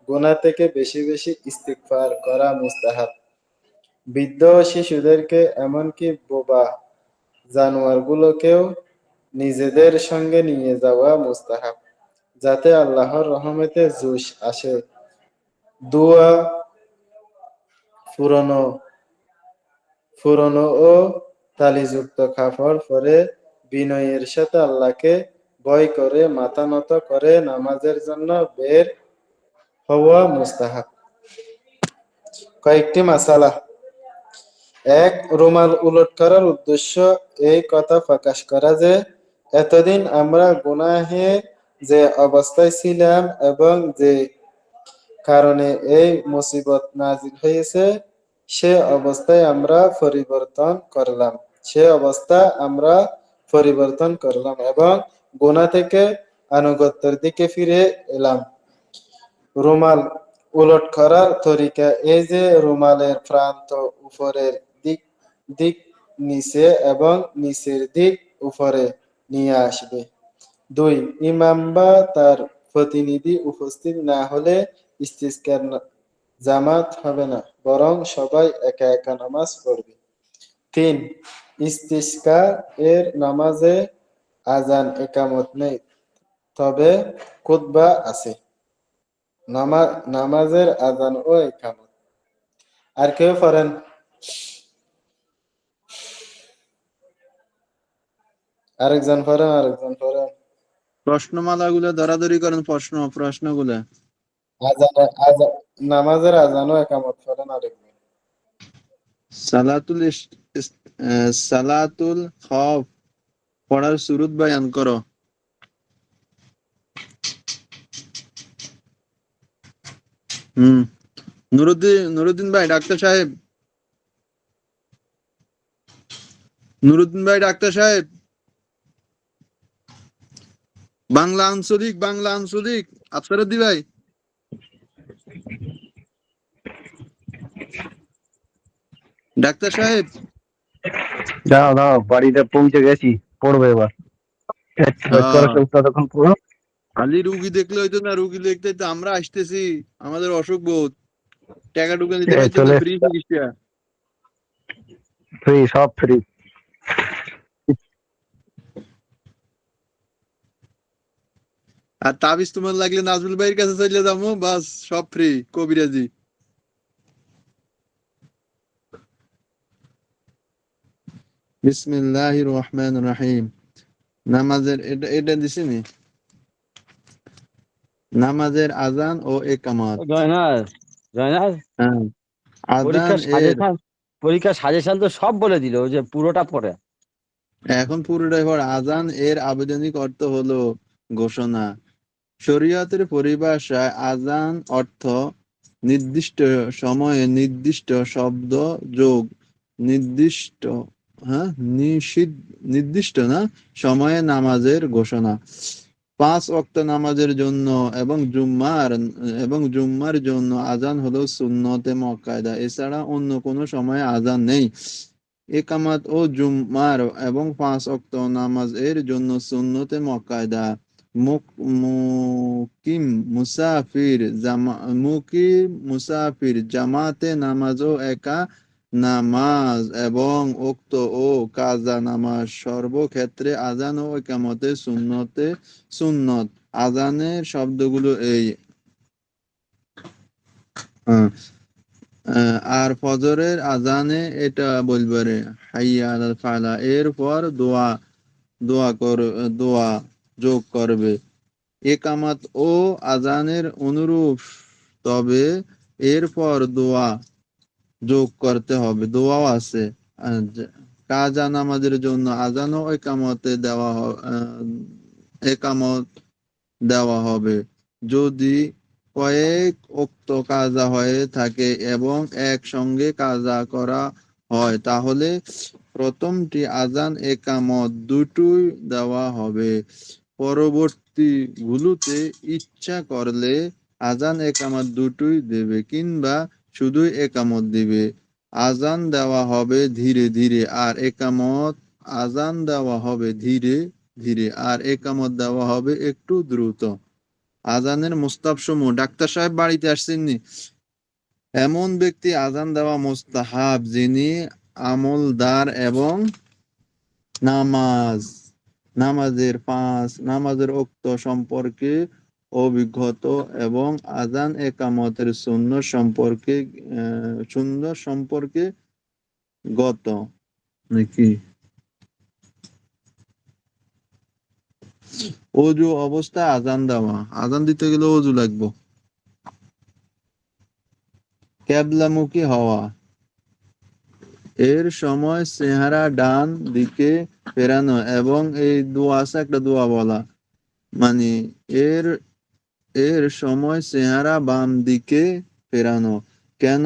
গুনাহ থেকে বেশি বেশি ইস্তিগফার করা মুস্তাহাব। বৃদ্ধ ও শিশুদেরকে এমনকি বোবা জানোয়ারগুলোকেও নিজেদের সঙ্গে নিয়ে যাওয়া মুস্তাহাব, যাতে আল্লাহর রহমতে জোশ আসে। দোয়া পুরনো পুরনো ও তালিযুক্ত কাপড় পরে বিনয়ের সাথে আল্লাহকে ভয় করে মাথা নত করে নামাজের জন্য বের হওয়া মুস্তাহাব। কয়েকটি মাসালা। এক, রুমাল উলট করার উদ্দেশ্য এই কথা প্রকাশ করা যে এতদিন আমরা গুনাহে যে অবস্থায় ছিলাম এবং যে কারণে এই মুসিবত নাজিল হয়েছে সে অবস্থায় আমরা পরিবর্তন করলাম এবং গুনাহ থেকে আনুগত্যের দিকে ফিরে এলাম। রুমাল উলট করার তরিকা এই যে রুমালের প্রান্ত উপরের দিক দিক নিচে এবং নিচের দিক উপরে নিয়ে আসবে। দুই, ইমাম বা তার প্রতিনিধি উপস্থিত না হলে ইস্তিসকার জামাত হবে না, বরং সবাই একা একা নামাজ পড়বে। তিন, ইস্তিসকা এর নামাজে আজান একামত নেই, তবে খুতবা আছে। নামাজের আজান ও একামত। আর কেউ পড়েন? আরেকজন পড়েন। প্রশ্নমালাগুলো ধরাধরি করেন, প্রশ্নগুলো। আজান নামাজের আজান ও একামত পড়েন আরেকজন। সালাতুল খওফ পড়ার সুরুত বয়ান করো। নুরুদ্দিন ভাই, ডাক্তার সাহেব। বাংলা আঞ্চলিক আফসারুদ্দি ভাই। ডাক্তার সাহেব, দাও বাড়িতে পৌঁছে গেছি, পড়বো এবার। ততক্ষণ পড়ো। খালি রুগী দেখলে হইতো না, রুগী দেখতে তো আমরা আসতেছি, আমাদের অসুখ বোধ, টাকা টুকা নিতে পারতো না, চলে ফ্রি চিকিৎসা। ফ্রি, সব ফ্রি। আর তাবিজ তোমার লাগলে নাজমুল ভাইয়ের কাছে চলে যাবো, বাস সব ফ্রি, কবিরাজি। বিসমিল্লাহির রহমানির রহিম। নামাজের এটা দিছিনি, নামাজের আজান ও একামত। জয়নাল, হ্যাঁ, আজান এর পরীক্ষার সাজেশন তো সব বলে দিল, যে পুরোটা পড়ে। এখন পুরোটাই পর। আজান এর আবেদনিক অর্থ হলো ঘোষণা। শরীয়তের পরিভাষায় আজান অর্থ নির্দিষ্ট সময়ে নির্দিষ্ট শব্দ যোগ নির্দিষ্ট নির্দিষ্ট সময়ে নামাজের ঘোষণা। 5 ওয়াক্ত নামাজের জন্য এবং জুম্মার জন্য আজান হলো সুন্নতে মুআক্কাদা, এছাড়া অন্য কোনো সময়ে আজান নেই। একামত ও জুম্মার এবং 5 ওয়াক্ত নামাজ এর জন্য সুন্নতে মুআক্কাদা। মুকিম মুসাফির জামাতে নামাজ ও একা নামাজ এবং উক্ত ও কাজা নামাজ সর্বক্ষেত্রে আজান ও ইকামতে সুন্নত। আজানের শব্দগুলো এই, আর ফজরের আজানে এটা বলবে রে হাইয়া আলাল ফালাহ, এরপর দোয়া যোগ করবে। একামাত ও আজানের অনুরূপ, তবে এরপর দোয়া যোগ করতে হবে, দোয়াও আছে। কাজা নামাজের জন্য আজান ও একামত দেওয়া হবে। যদি কয়েক উক্ত কাজা হয়ে থাকে এবং একসঙ্গে কাজা করা হয়, তাহলে প্রথমটি আজান একামত দুটোই দেওয়া হবে। পরবর্তীগুলোতে ইচ্ছা করলে আজান একামত দুটোই দেবে কিংবা শুধুই একামত দিবে। আজান দেওয়া হবে ধীরে ধীরে আর আজান দেওয়া হবে ধীরে ধীরে আর একামত দেওয়া হবে একটু দ্রুত। আজানের মুস্তাহাবসমূহ। ডাক্তার সাহেব বাড়িতে আসছেননি? এমন ব্যক্তি আজান দেওয়া মুস্তাহাব যিনি আমলদার এবং নামাজ নামাজের ওক্ত সম্পর্কে অভিজ্ঞত এবং আযান একামতের সুন্নাত সম্পর্কে গত নাকি? অজু অবস্থায় আযান দেওয়া, আযান দিতে গেলে অজু লাগবে। কেবলামুখী হওয়া, এর সময় চেহারা ডান দিকে ফেরানো, এবং এই দোয়া আছে একটা দোয়া বলা, মানে এর এর সময় চেহারা বাম দিকে ফেরানো। কেন?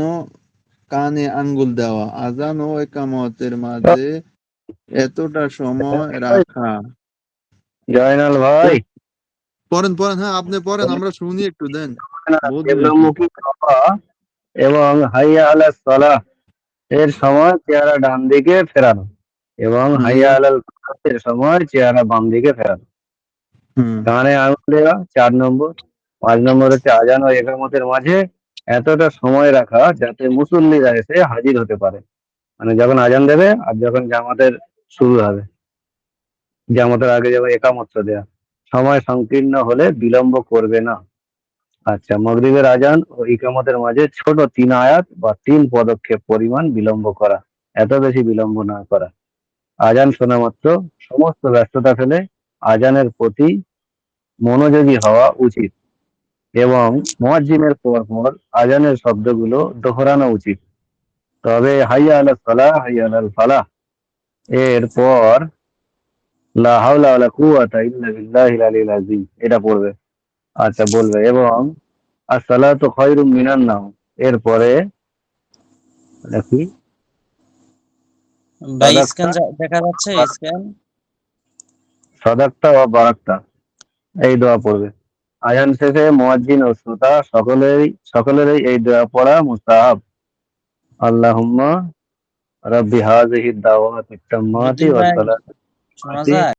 কানে আঙ্গুল দেওয়া, আযান ও একামতের মাঝে এতটা সময় রাখা। জয়নাল ভাই, পড়েন পড়েন, হ্যাঁ আপনি পড়েন, আমরা শুনি, একটু দেন, বুঝি একটু। কেবলামুখী হওয়া এবং হাইয়া আলাস সালাহ এর সময় চেহারা ডান দিকে ফেরানো, এবং হাইয়া আলাল ফালাহ এর সময় চেহারা বাম দিকে ফেরানো। কানে আঙুল দেওয়া 4 নম্বর। 5 নম্বর হচ্ছে আজান ও একামতের মাঝে এতটা সময় রাখা যাতে মুসল্লিরা এসে হাজির হতে পারে, মানে যখন আজান দেবে আর যখন জামাতের শুরু হবে, জামাতের আগে যখন একামতটা দেয়া, সময় সংকীর্ণ হলে বিলম্ব করবে না। আচ্ছা, মাগরিবের আজান ও ইকামতের মাঝে ছোট 3 আয়াত বা 3 পদক্ষেপ পরিমাণ বিলম্ব করা, এত বেশি বিলম্ব না করা। আজান শোনা মাত্র সমস্ত ব্যস্ততা ফেলে আজানের প্রতি মনোযোগী হওয়া উচিত, এবং মুয়াজ্জিনের পর পর আজানের শব্দগুলো দোহরানো উচিত। তবে হাইয়া আলাস সালাহ, হাইয়া আলাল ফালাহ এর পর লা হাওলা ওয়ালা কুওয়াতা ইল্লা বিল্লাহিল আলিয়্যিল আযীম এটা পড়বে। আচ্ছা, বলবে। এবং আসসালাতু খায়রুম মিনান নাওম এরপরে নাকি ভাই সাদাক্তা স্ক্যান দেখা যাচ্ছে, স্ক্যান। সাদাক্তা ও বারাক্তা এই দোয়া পড়বে। আজান শেষে মুয়াজ্জিন ও শ্রোতা সকলেরই এই দোয়া পড়া মুস্তাহাব। আল্লাহুম্মা রাব্বি হাযিহি দাওয়াতি তাম্মাতি বুদ্ধির ওয়াস ভাই সালাতি শোনা যায়?